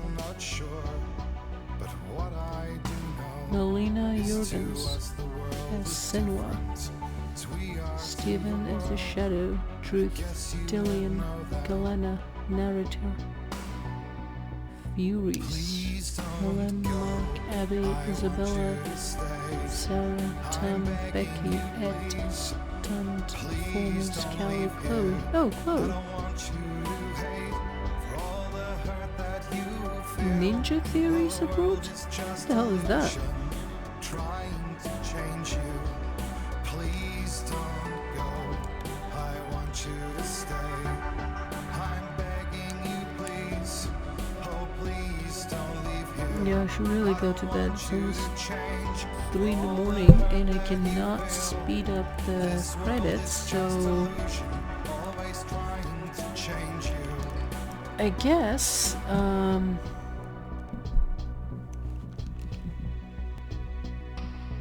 Melina Juergens as Senua. Stephen as the Shadow. Druth, Dillion, Galena, Narrator. Furies. Helen, Mark, Abby, Isabella, Sarah, Tom, Becky, Ed, Tom, Performance, Callie, Chloe. Oh, Chloe. Ninja theories abroad? What the hell is that? Trying to change you. Please don't go. I want you to stay. I'm begging you, please. Oh, please don't leave here. Yeah, I should really go to bed since 3 in the morning and I cannot speed up the credits, so I guess,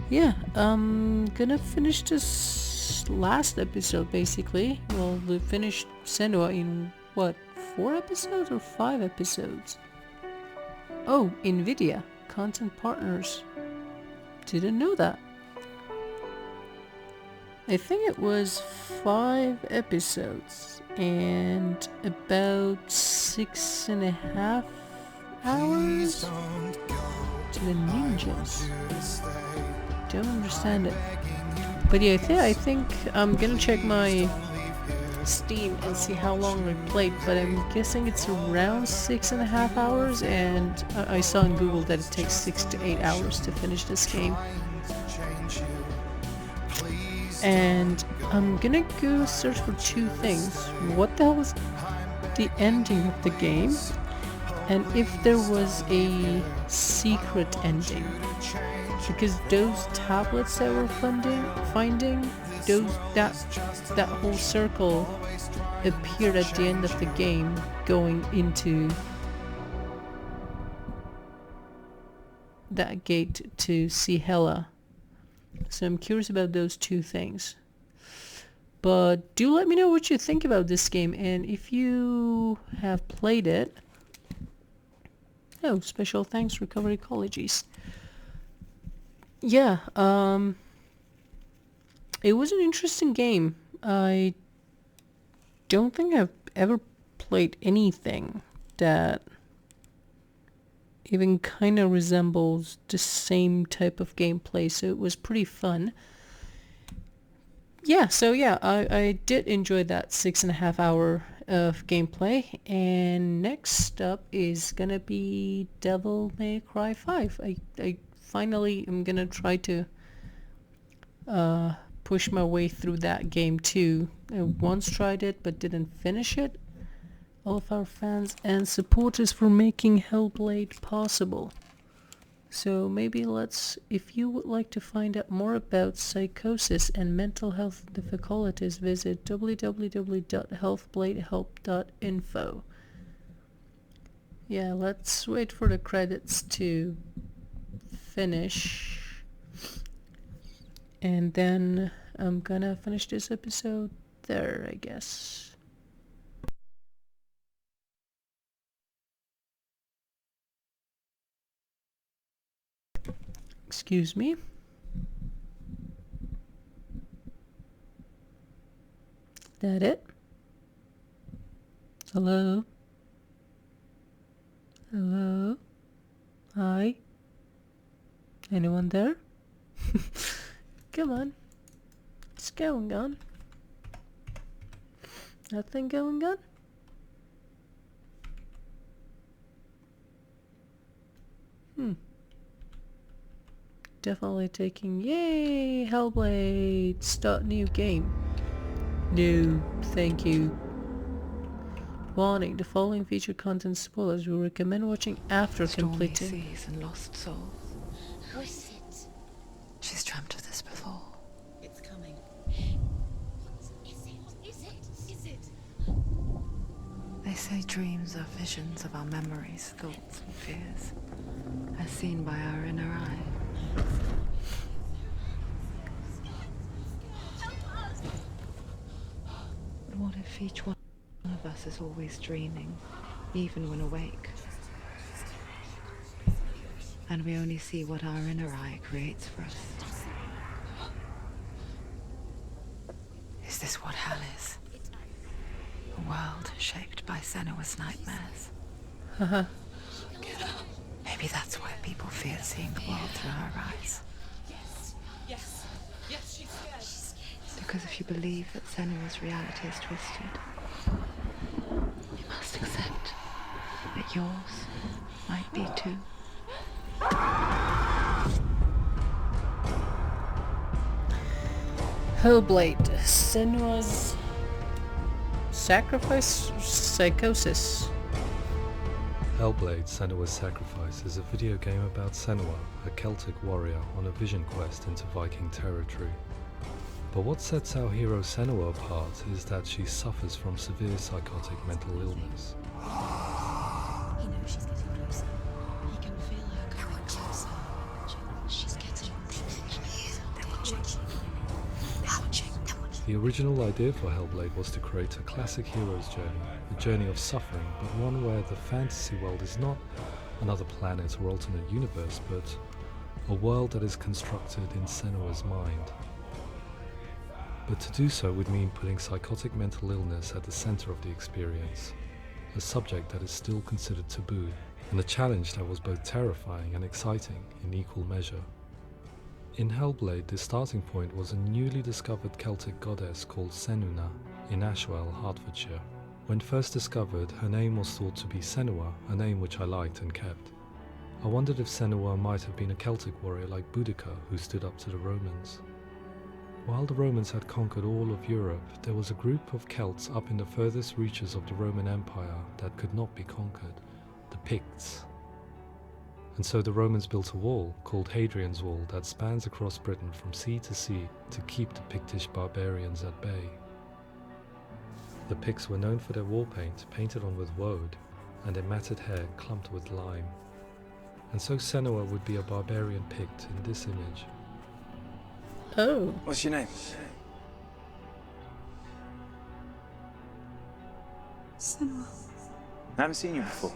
yeah, I'm gonna finish this last episode basically. Well, we finished Senua in what, 4 episodes or 5 episodes? Oh, NVIDIA, content partners. Didn't know that. I think it was 5 episodes and about 6.5 hours to the ninjas. Don't understand it. But yeah, I think I'm gonna check my Steam and see how long I played, but I'm guessing it's around 6.5 hours, and I saw on Google that it takes 6 to 8 hours to finish this game. And I'm gonna go search for 2 things. What the hell was the ending of the game? And if there was a secret ending. Because those tablets that we're finding, that whole circle appeared at the end of the game going into that gate to see Hela. So I'm curious about those 2 things. But do let me know what you think about this game, and if you have played it. Oh, special thanks, Recovery Ecologies. Yeah, it was an interesting game. I don't think I've ever played anything that even kind of resembles the same type of gameplay, so it was pretty fun. Yeah, so yeah, I did enjoy that 6.5 hour of gameplay, and next up is gonna be Devil May Cry 5. I finally am gonna try to push my way through that game too. I once tried it but didn't finish it. All of our fans and supporters for making Hellblade possible. So maybe if you would like to find out more about psychosis and mental health difficulties, visit www.healthbladehelp.info. Yeah, let's wait for the credits to finish. And then I'm gonna finish this episode there, I guess. Excuse me. That it? Hello? Hello? Hi? Anyone there? Come on. What's going on? Nothing going on? Definitely taking... Yay! Hellblade! Start new game. No, thank you. Warning, the following feature contains spoilers. We recommend watching after completing. Stormy seas and lost souls. Who is it? She's dreamt of this before. It's coming. Is it? They say dreams are visions of our memories, thoughts and fears, as seen by our inner eye. But what if each one of us is always dreaming, even when awake? And we only see what our inner eye creates for us. Is this what hell is? A world shaped by Senua's nightmares. Maybe that's why people fear seeing the world through her eyes. Yes, she's scared. Because if you believe that Senua's reality is twisted, you must accept that yours might be too. Hellblade, Senua's sacrifice, psychosis. Hellblade, Senua's Sacrifice is a video game about Senua, a Celtic warrior on a vision quest into Viking territory. But what sets our hero Senua apart is that she suffers from severe psychotic mental illness. He knows she's getting closer. He can feel her coming closer. She's getting closer. They're watching. The original idea for Hellblade was to create a classic hero's journey, a journey of suffering, but one where the fantasy world is not another planet or alternate universe, but a world that is constructed in Senua's mind. But to do so would mean putting psychotic mental illness at the center of the experience, a subject that is still considered taboo, and a challenge that was both terrifying and exciting in equal measure. In Hellblade, the starting point was a newly discovered Celtic goddess called Senua in Ashwell, Hertfordshire. When first discovered, her name was thought to be Senua, a name which I liked and kept. I wondered if Senua might have been a Celtic warrior like Boudica who stood up to the Romans. While the Romans had conquered all of Europe, there was a group of Celts up in the furthest reaches of the Roman Empire that could not be conquered, the Picts. And so the Romans built a wall, called Hadrian's Wall, that spans across Britain from sea to sea to keep the Pictish barbarians at bay. The Picts were known for their war paint, painted on with woad, and their matted hair clumped with lime. And so Senua would be a barbarian Pict in this image. Oh. What's your name? Senua, I haven't seen you before.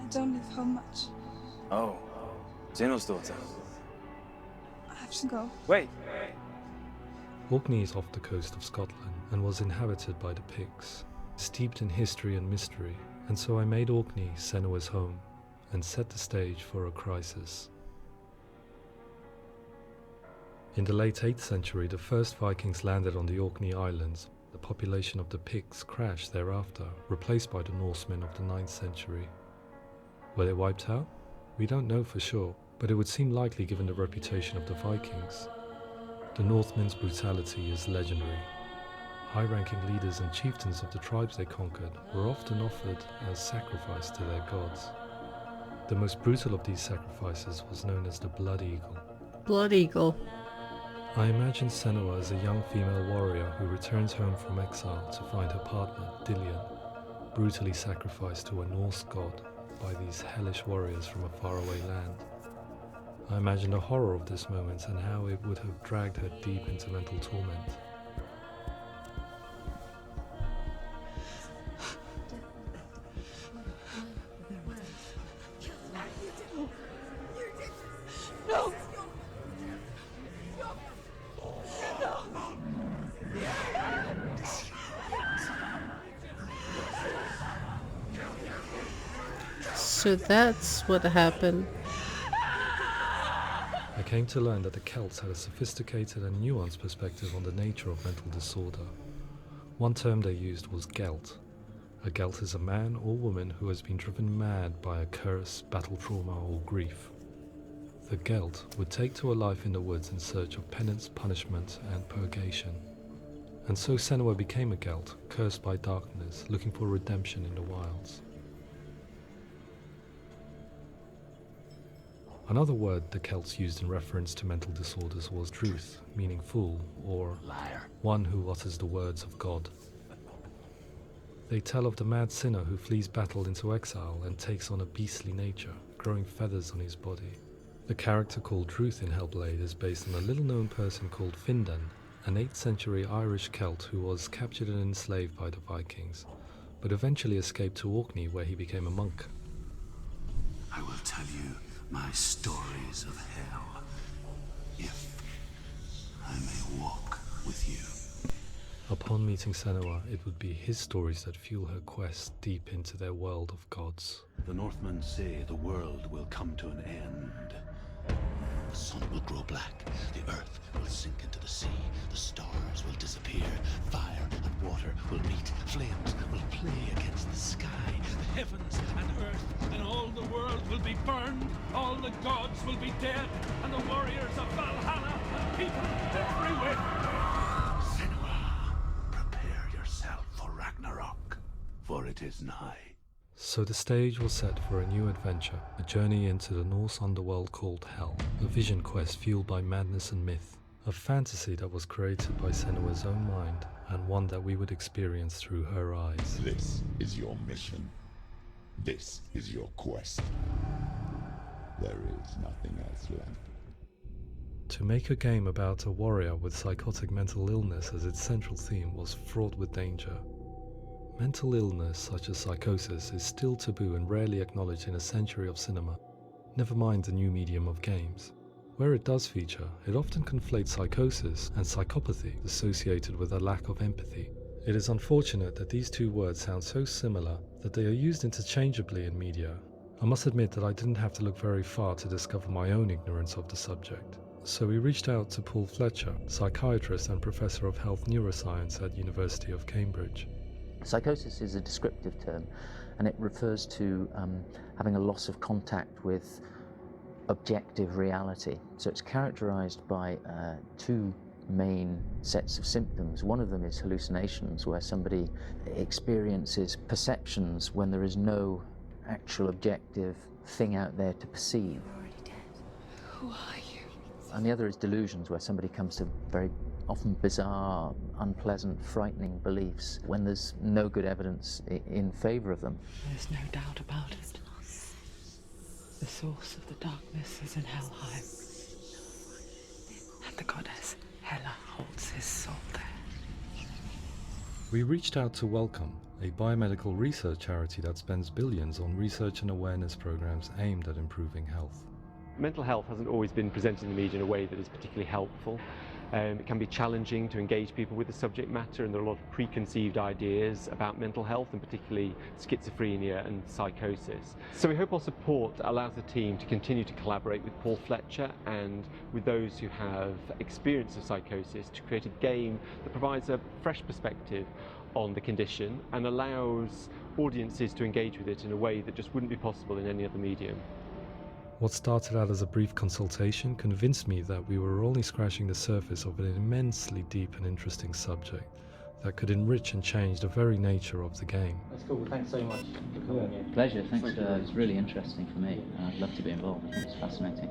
I don't live home much. Oh, Zeno's daughter. I have to go. Wait. Orkney is off the coast of Scotland and was inhabited by the Picts, steeped in history and mystery, and so I made Orkney Senua's home and set the stage for a crisis. In the late 8th century, the first Vikings landed on the Orkney Islands. The population of the Picts crashed thereafter, replaced by the Norsemen of the 9th century. Were they wiped out? We don't know for sure, but it would seem likely given the reputation of the Vikings. The Northmen's brutality is legendary. High-ranking leaders and chieftains of the tribes they conquered were often offered as sacrifice to their gods. The most brutal of these sacrifices was known as the Blood Eagle. Blood Eagle. I imagine Senua as a young female warrior who returns home from exile to find her partner, Dillion, brutally sacrificed to a Norse god by these hellish warriors from a faraway land. I imagine the horror of this moment and how it would have dragged her deep into mental torment. No! So that's what happened. I came to learn that the Celts had a sophisticated and nuanced perspective on the nature of mental disorder. One term they used was Gelt. A Gelt is a man or woman who has been driven mad by a curse, battle trauma, or grief. The Gelt would take to a life in the woods in search of penance, punishment, and purgation. And so Senua became a Gelt, cursed by darkness, looking for redemption in the wilds. Another word the Celts used in reference to mental disorders was Druth, meaning fool, or liar, one who utters the words of God. They tell of the mad sinner who flees battle into exile and takes on a beastly nature, growing feathers on his body. The character called Druth in Hellblade is based on a little-known person called Findan, an 8th century Irish Celt who was captured and enslaved by the Vikings, but eventually escaped to Orkney where he became a monk. I will tell you my stories of hell, if I may walk with you. Upon meeting Senua, it would be his stories that fuel her quest deep into their world of gods. The Northmen say the world will come to an end. The sun will grow black, the earth will sink into the sea, the stars will disappear, fire and water will meet, flames will play against the sky, The heavens and earth and all the world will be burned, all the gods will be dead, and the warriors of Valhalla and people everywhere. Senua, prepare yourself for Ragnarok, for it is nigh. So the stage was set for a new adventure, a journey into the Norse underworld called Hell, a vision quest fueled by madness and myth, a fantasy that was created by Senua's own mind, and one that we would experience through her eyes. This is your mission. This is your quest. There is nothing else left. To make a game about a warrior with psychotic mental illness as its central theme was fraught with danger. Mental illness, such as psychosis, is still taboo and rarely acknowledged in a century of cinema, never mind the new medium of games. Where it does feature, it often conflates psychosis and psychopathy, associated with a lack of empathy. It is unfortunate that these two words sound so similar that they are used interchangeably in media. I must admit that I didn't have to look very far to discover my own ignorance of the subject. So we reached out to Paul Fletcher, psychiatrist and professor of health neuroscience at University of Cambridge. Psychosis is a descriptive term, and it refers to having a loss of contact with objective reality. So it's characterized by two main sets of symptoms. One of them is hallucinations, where somebody experiences perceptions when there is no actual objective thing out there to perceive. You're already dead. Who are you? And the other is delusions, where somebody comes to very often bizarre, unpleasant, frightening beliefs when there's no good evidence in favor of them. There's no doubt about it. The source of the darkness is in Helheim. And the goddess Hela holds his soul there. We reached out to Welcome, a biomedical research charity that spends billions on research and awareness programs aimed at improving health. Mental health hasn't always been presented in the media in a way that is particularly helpful. It can be challenging to engage people with the subject matter, and there are a lot of preconceived ideas about mental health, and particularly schizophrenia and psychosis. So we hope our support allows the team to continue to collaborate with Paul Fletcher and with those who have experience of psychosis to create a game that provides a fresh perspective on the condition and allows audiences to engage with it in a way that just wouldn't be possible in any other medium. What started out as a brief consultation convinced me that we were only scratching the surface of an immensely deep and interesting subject. that could enrich and change the very nature of the game. That's cool. Thanks so much for coming in. Pleasure. Thanks. It's really interesting for me. I'd love to be involved. I think it's fascinating.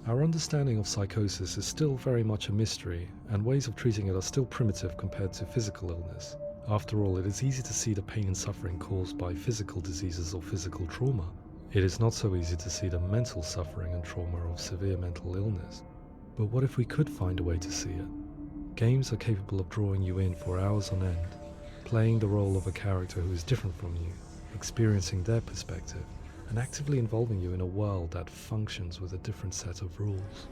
Our understanding of psychosis is still very much a mystery, and ways of treating it are still primitive compared to physical illness. After all, it is easy to see the pain and suffering caused by physical diseases or physical trauma. It is not so easy to see the mental suffering and trauma of severe mental illness. But what if we could find a way to see it? Games are capable of drawing you in for hours on end, playing the role of a character who is different from you, experiencing their perspective, and actively involving you in a world that functions with a different set of rules.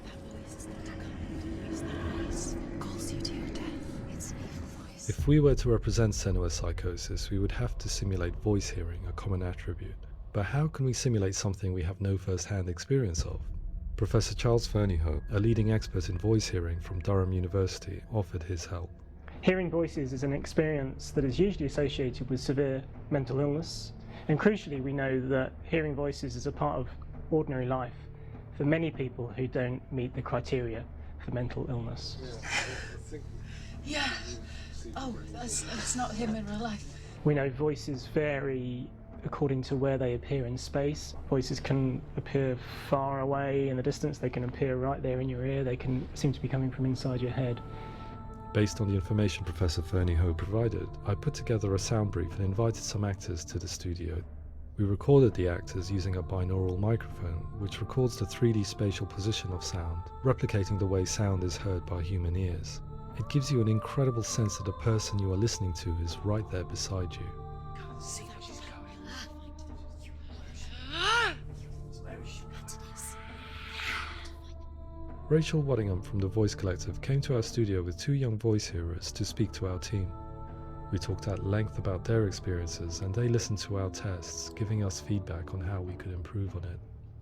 If we were to represent Senua psychosis, we would have to simulate voice hearing, a common attribute. But how can we simulate something we have no first-hand experience of? Professor Charles Fernyhough, a leading expert in voice hearing from Durham University, offered his help. Hearing voices is an experience that is usually associated with severe mental illness, and crucially we know that hearing voices is a part of ordinary life for many people who don't meet the criteria for mental illness. Yeah. Oh, that's not him in real life. We know voices vary according to where they appear in space. Voices can appear far away in the distance, they can appear right there in your ear, they can seem to be coming from inside your head. Based on the information Professor Fernyhough provided, I put together a sound brief and invited some actors to the studio. We recorded the actors using a binaural microphone, which records the 3D spatial position of sound, replicating the way sound is heard by human ears. It gives you an incredible sense that the person you are listening to is right there beside you. Can't see that she's going. Rachel Waddingham from the Voice Collective came to our studio with 2 young voice hearers to speak to our team. We talked at length about their experiences and they listened to our tests, giving us feedback on how we could improve on it.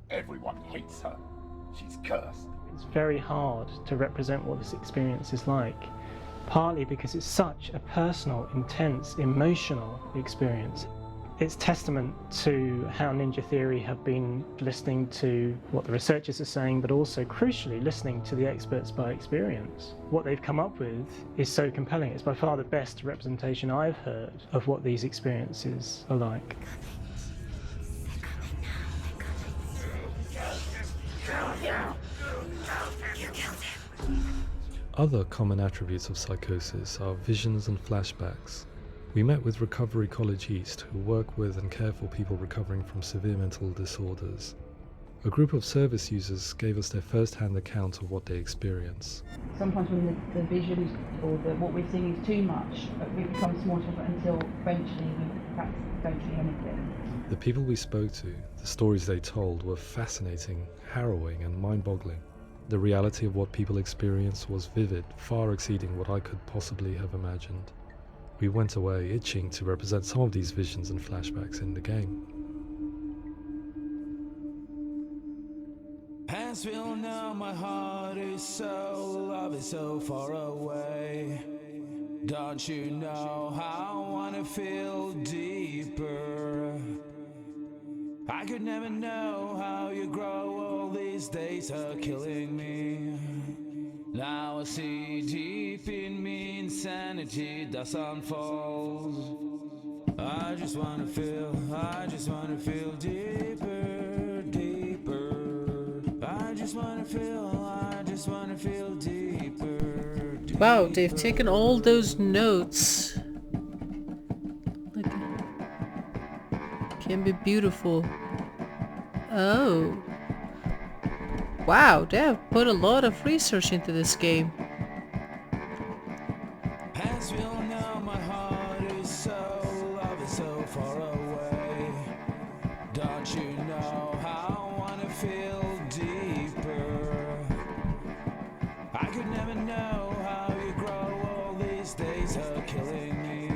Everyone hates her. She's cursed. It's very hard to represent what this experience is like, partly because it's such a personal, intense, emotional experience. It's testament to how Ninja Theory have been listening to what the researchers are saying, but also, crucially, listening to the experts by experience. What they've come up with is so compelling. It's by far the best representation I've heard of what these experiences are like. Other common attributes of psychosis are visions and flashbacks. We met with Recovery College East, who work with and care for people recovering from severe mental disorders. A group of service users gave us their first-hand account of what they experience. Sometimes when the visions or what we're seeing is too much, it becomes more difficult until eventually we perhaps don't see anything. The people we spoke to, the stories they told, were fascinating, harrowing and mind-boggling. The reality of what people experienced was vivid, far exceeding what I could possibly have imagined. We went away itching to represent some of these visions and flashbacks in the game. As we all know, my heart is so, love is so far away. Don't you know how I wanna feel deeper? I could never know how you grow, all these days are killing me. Now I see deep in me insanity does unfold. I just wanna feel deeper, deeper. I just wanna feel deeper, deeper. Wow, they've taken all those notes. Look, can be beautiful. Oh. Wow, they have put a lot of research into this game. As we all know, my heart is so, love is so far away. Don't you know how I wanna feel deeper? I could never know how you grow, all these days are killing me.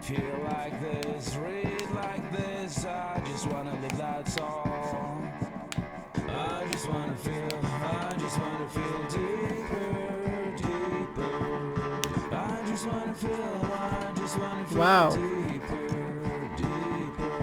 Feel like this, read like this, I just wanna live, that's all. I just wanna feel deeper, deeper. I just wanna feel wow. Deeper, deeper.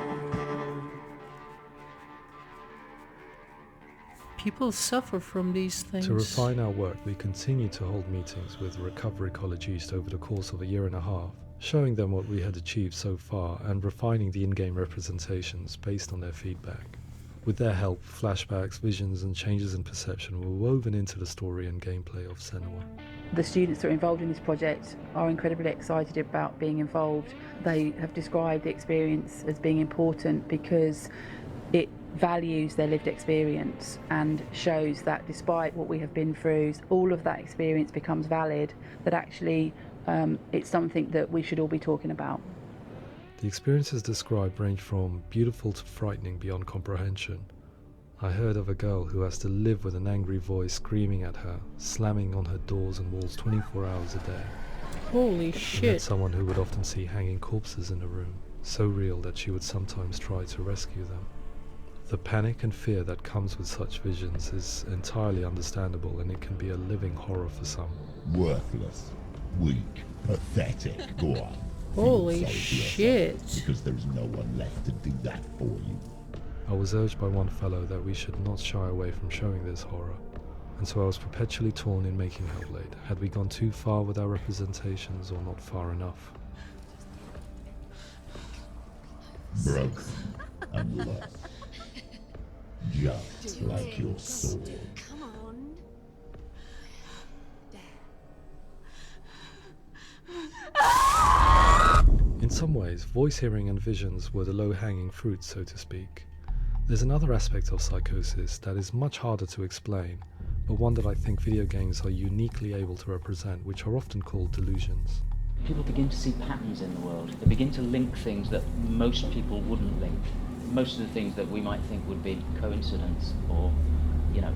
People suffer from these things. To refine our work, we continue to hold meetings with Recovery College East over the course of a year and a half, showing them what we had achieved so far and refining the in-game representations based on their feedback. With their help, flashbacks, visions and changes in perception were woven into the story and gameplay of Senua. The students that are involved in this project are incredibly excited about being involved. They have described the experience as being important because it values their lived experience and shows that despite what we have been through, all of that experience becomes valid, that actually it's something that we should all be talking about. The experiences described range from beautiful to frightening beyond comprehension. I heard of a girl who has to live with an angry voice screaming at her, slamming on her doors and walls 24 hours a day. Holy And shit. then someone who would often see hanging corpses in a room, so real that she would sometimes try to rescue them. The panic and fear that comes with such visions is entirely understandable, and it can be a living horror for some. Worthless, weak, pathetic. Go on. Holy Feel sorry for shit. yourself, because there is no one left to do that for you. I was urged by one fellow that we should not shy away from showing this horror, and so I was perpetually torn in making Hellblade. Had we gone too far with our representations or not far enough? Broken and lost. Just like your sword. Come on. In some ways, voice hearing and visions were the low-hanging fruit, so to speak. There's another aspect of psychosis that is much harder to explain, but one that I think video games are uniquely able to represent, which are often called delusions. People begin to see patterns in the world. They begin to link things that most people wouldn't link. Most of the things that we might think would be coincidence or,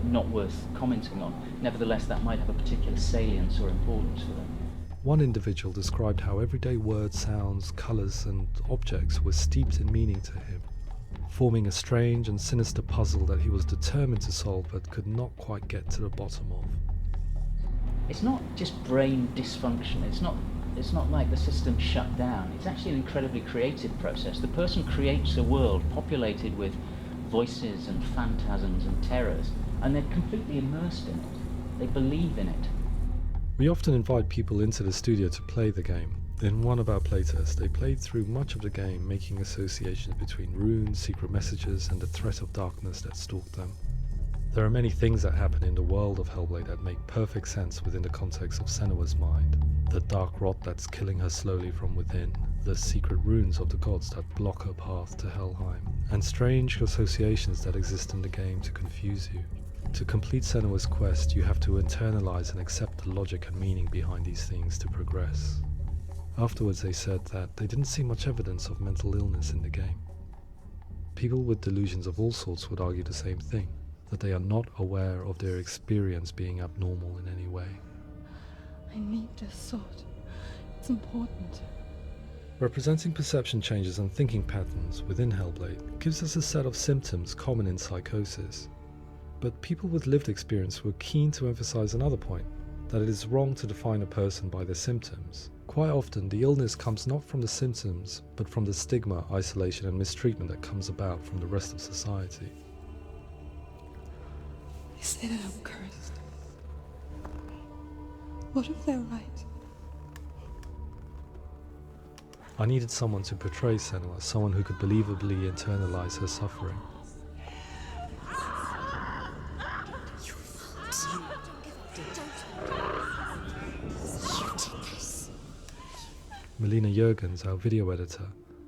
not worth commenting on. Nevertheless, that might have a particular salience or importance for them. One individual described how everyday words, sounds, colours and objects were steeped in meaning to him, forming a strange and sinister puzzle that he was determined to solve but could not quite get to the bottom of. It's not just brain dysfunction. It's not like the system shut down. It's actually an incredibly creative process. The person creates a world populated with voices and phantasms and terrors, and they're completely immersed in it. They believe in it. We often invite people into the studio to play the game. In one of our playtests, they played through much of the game, making associations between runes, secret messages, and the threat of darkness that stalked them. There are many things that happen in the world of Hellblade that make perfect sense within the context of Senua's mind. The dark rot that's killing her slowly from within, the secret runes of the gods that block her path to Helheim, and strange associations that exist in the game to confuse you. To complete Senua's quest, you have to internalize and accept the logic and meaning behind these things to progress. Afterwards they said that they didn't see much evidence of mental illness in the game. People with delusions of all sorts would argue the same thing, that they are not aware of their experience being abnormal in any way. I need this sword. It's important. Representing perception changes and thinking patterns within Hellblade gives us a set of symptoms common in psychosis. But people with lived experience were keen to emphasize another point, that it is wrong to define a person by their symptoms. Quite often, the illness comes not from the symptoms, but from the stigma, isolation and mistreatment that comes about from the rest of society. They say that I'm cursed. What if they're right? I needed someone to portray Senua, someone who could believably internalize her suffering. Melina Juergens, our video editor,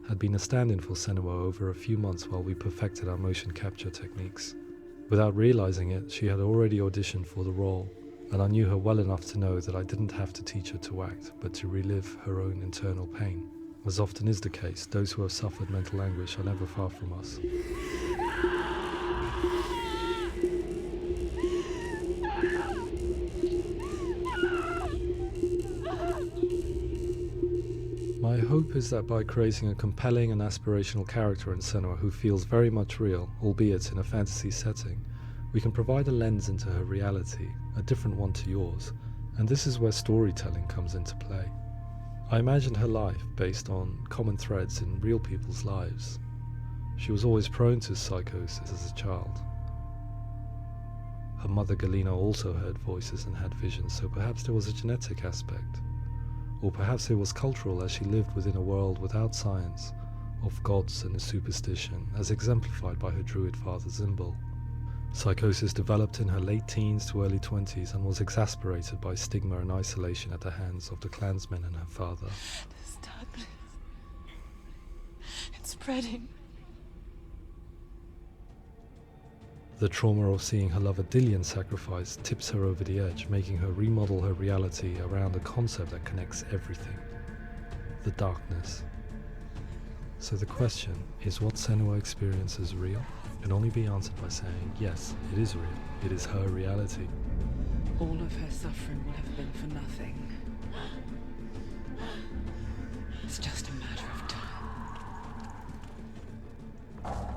had been a stand-in for Senua over a few months while we perfected our motion capture techniques. Without realizing it, she had already auditioned for the role, and I knew her well enough to know that I didn't have to teach her to act, but to relive her own internal pain. As often is the case, those who have suffered mental anguish are never far from us. My hope is that by creating a compelling and aspirational character in Senua who feels very much real, albeit in a fantasy setting, we can provide a lens into her reality, a different one to yours, and this is where storytelling comes into play. I imagined her life based on common threads in real people's lives. She was always prone to psychosis as a child. Her mother Galina also heard voices and had visions, so perhaps there was a genetic aspect. Or perhaps it was cultural, as she lived within a world without science, of gods and a superstition, as exemplified by her druid father Zimbal. Psychosis developed in her late teens to early 20s and was exasperated by stigma and isolation at the hands of the clansmen and her father. This darkness. It's spreading. The trauma of seeing her lover Dillion sacrificed tips her over the edge, making her remodel her reality around a concept that connects everything: the darkness. So the question is, what Senua experiences real? Can only be answered by saying, yes, it is real. It is her reality. All of her suffering will have been for nothing. It's just a matter of time.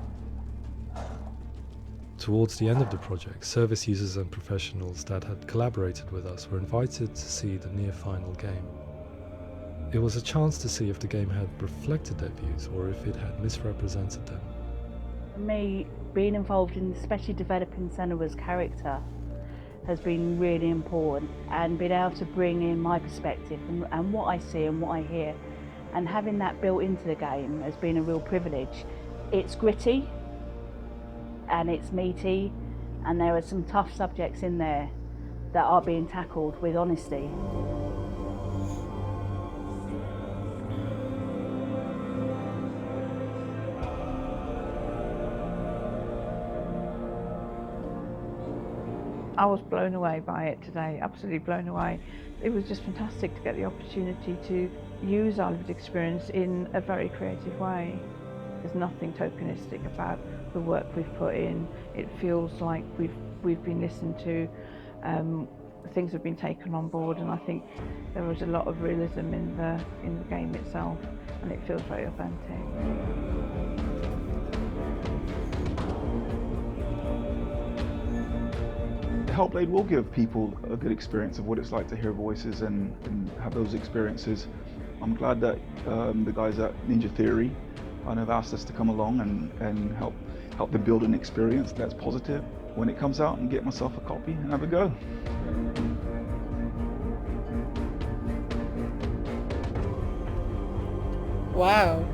Towards the end of the project, service users and professionals that had collaborated with us were invited to see the near-final game. It was a chance to see if the game had reflected their views or if it had misrepresented them. For me, being involved in especially developing Senua's character has been really important, and being able to bring in my perspective and what I see and what I hear, and having that built into the game has been a real privilege. It's gritty and it's meaty, and there are some tough subjects in there that are being tackled with honesty. I was blown away by it today, absolutely blown away. It was just fantastic to get the opportunity to use our lived experience in a very creative way. There's nothing tokenistic about the work we've put in. It feels like we've been listened to, things have been taken on board, and I think there was a lot of realism in the game itself, and it feels very authentic. Hellblade will give people a good experience of what it's like to hear voices and have those experiences. I'm glad that the guys at Ninja Theory have asked us to come along and help them build an experience that's positive when it comes out, and get myself a copy and have a go. Wow.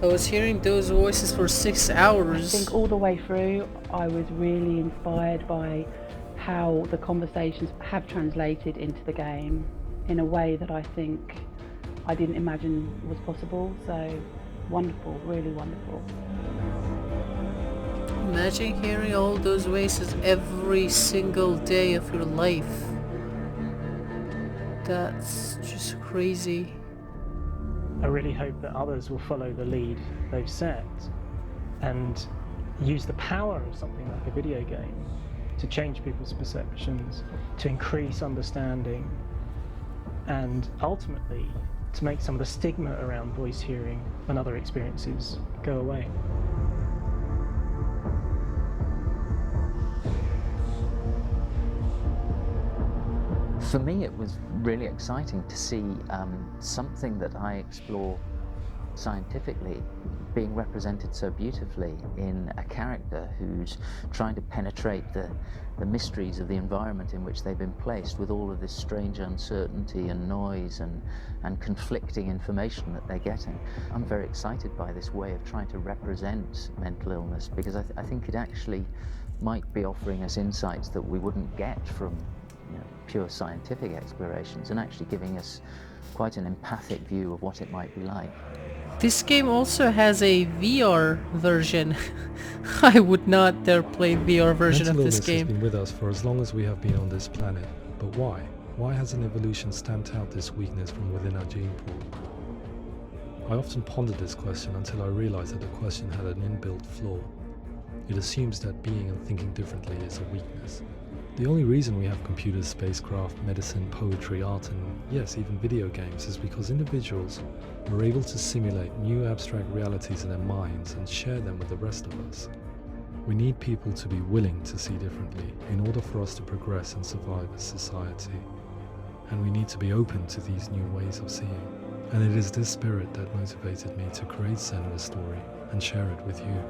I was hearing those voices for 6 hours. I think all the way through I was really inspired by how the conversations have translated into the game in a way that I think I didn't imagine was possible. So wonderful, really wonderful. Imagine hearing all those voices every single day of your life. That's just crazy. I really hope that others will follow the lead they've set and use the power of something like a video game to change people's perceptions, to increase understanding, and ultimately to make some of the stigma around voice hearing and other experiences go away. For me, it was really exciting to see something that I explore scientifically being represented so beautifully in a character who's trying to penetrate the mysteries of the environment in which they've been placed, with all of this strange uncertainty and noise and conflicting information that they're getting. I'm very excited by this way of trying to represent mental illness, because I think it actually might be offering us insights that we wouldn't get from pure scientific explorations, and actually giving us quite an empathic view of what it might be like. This game also has a VR version. I would not dare play VR version of this game. Mental illness has been with us for as long as we have been on this planet, but why? Why hasn't evolution stamped out this weakness from within our gene pool? I often pondered this question until I realized that the question had an inbuilt flaw. It assumes that being and thinking differently is a weakness. The only reason we have computers, spacecraft, medicine, poetry, art, and yes, even video games is because individuals were able to simulate new abstract realities in their minds and share them with the rest of us. We need people to be willing to see differently in order for us to progress and survive as society. And we need to be open to these new ways of seeing. And it is this spirit that motivated me to create Senua's story and share it with you.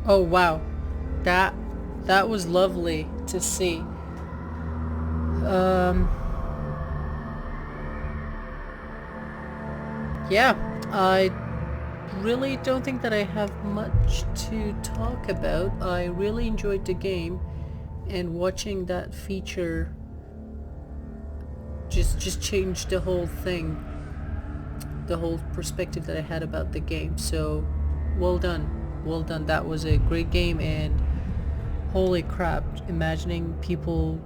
Oh wow, that was lovely to see. Yeah, I really don't think that I have much to talk about. I really enjoyed the game, and watching that feature just changed the whole thing, the whole perspective that I had about the game. So well done, well done. That was a great game, and holy crap, imagining people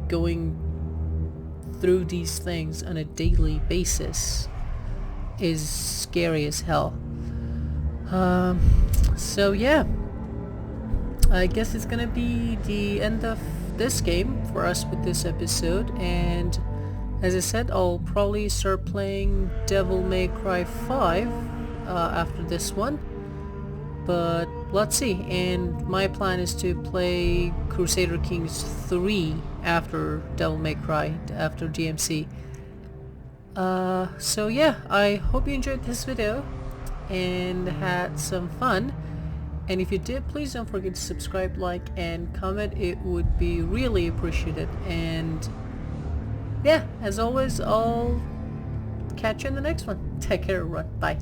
going through these things on a daily basis is scary as hell. So yeah, I guess it's gonna be the end of this game for us with this episode, and as I said, I'll probably start playing Devil May Cry 5 after this one, but let's see. And my plan is to play Crusader Kings 3 after Devil May Cry, after DMC. So yeah, I hope you enjoyed this video and had some fun, and if you did, please don't forget to subscribe, like, and comment. It would be really appreciated. And yeah, as always, I'll catch you in the next one. Take care, everyone. Bye.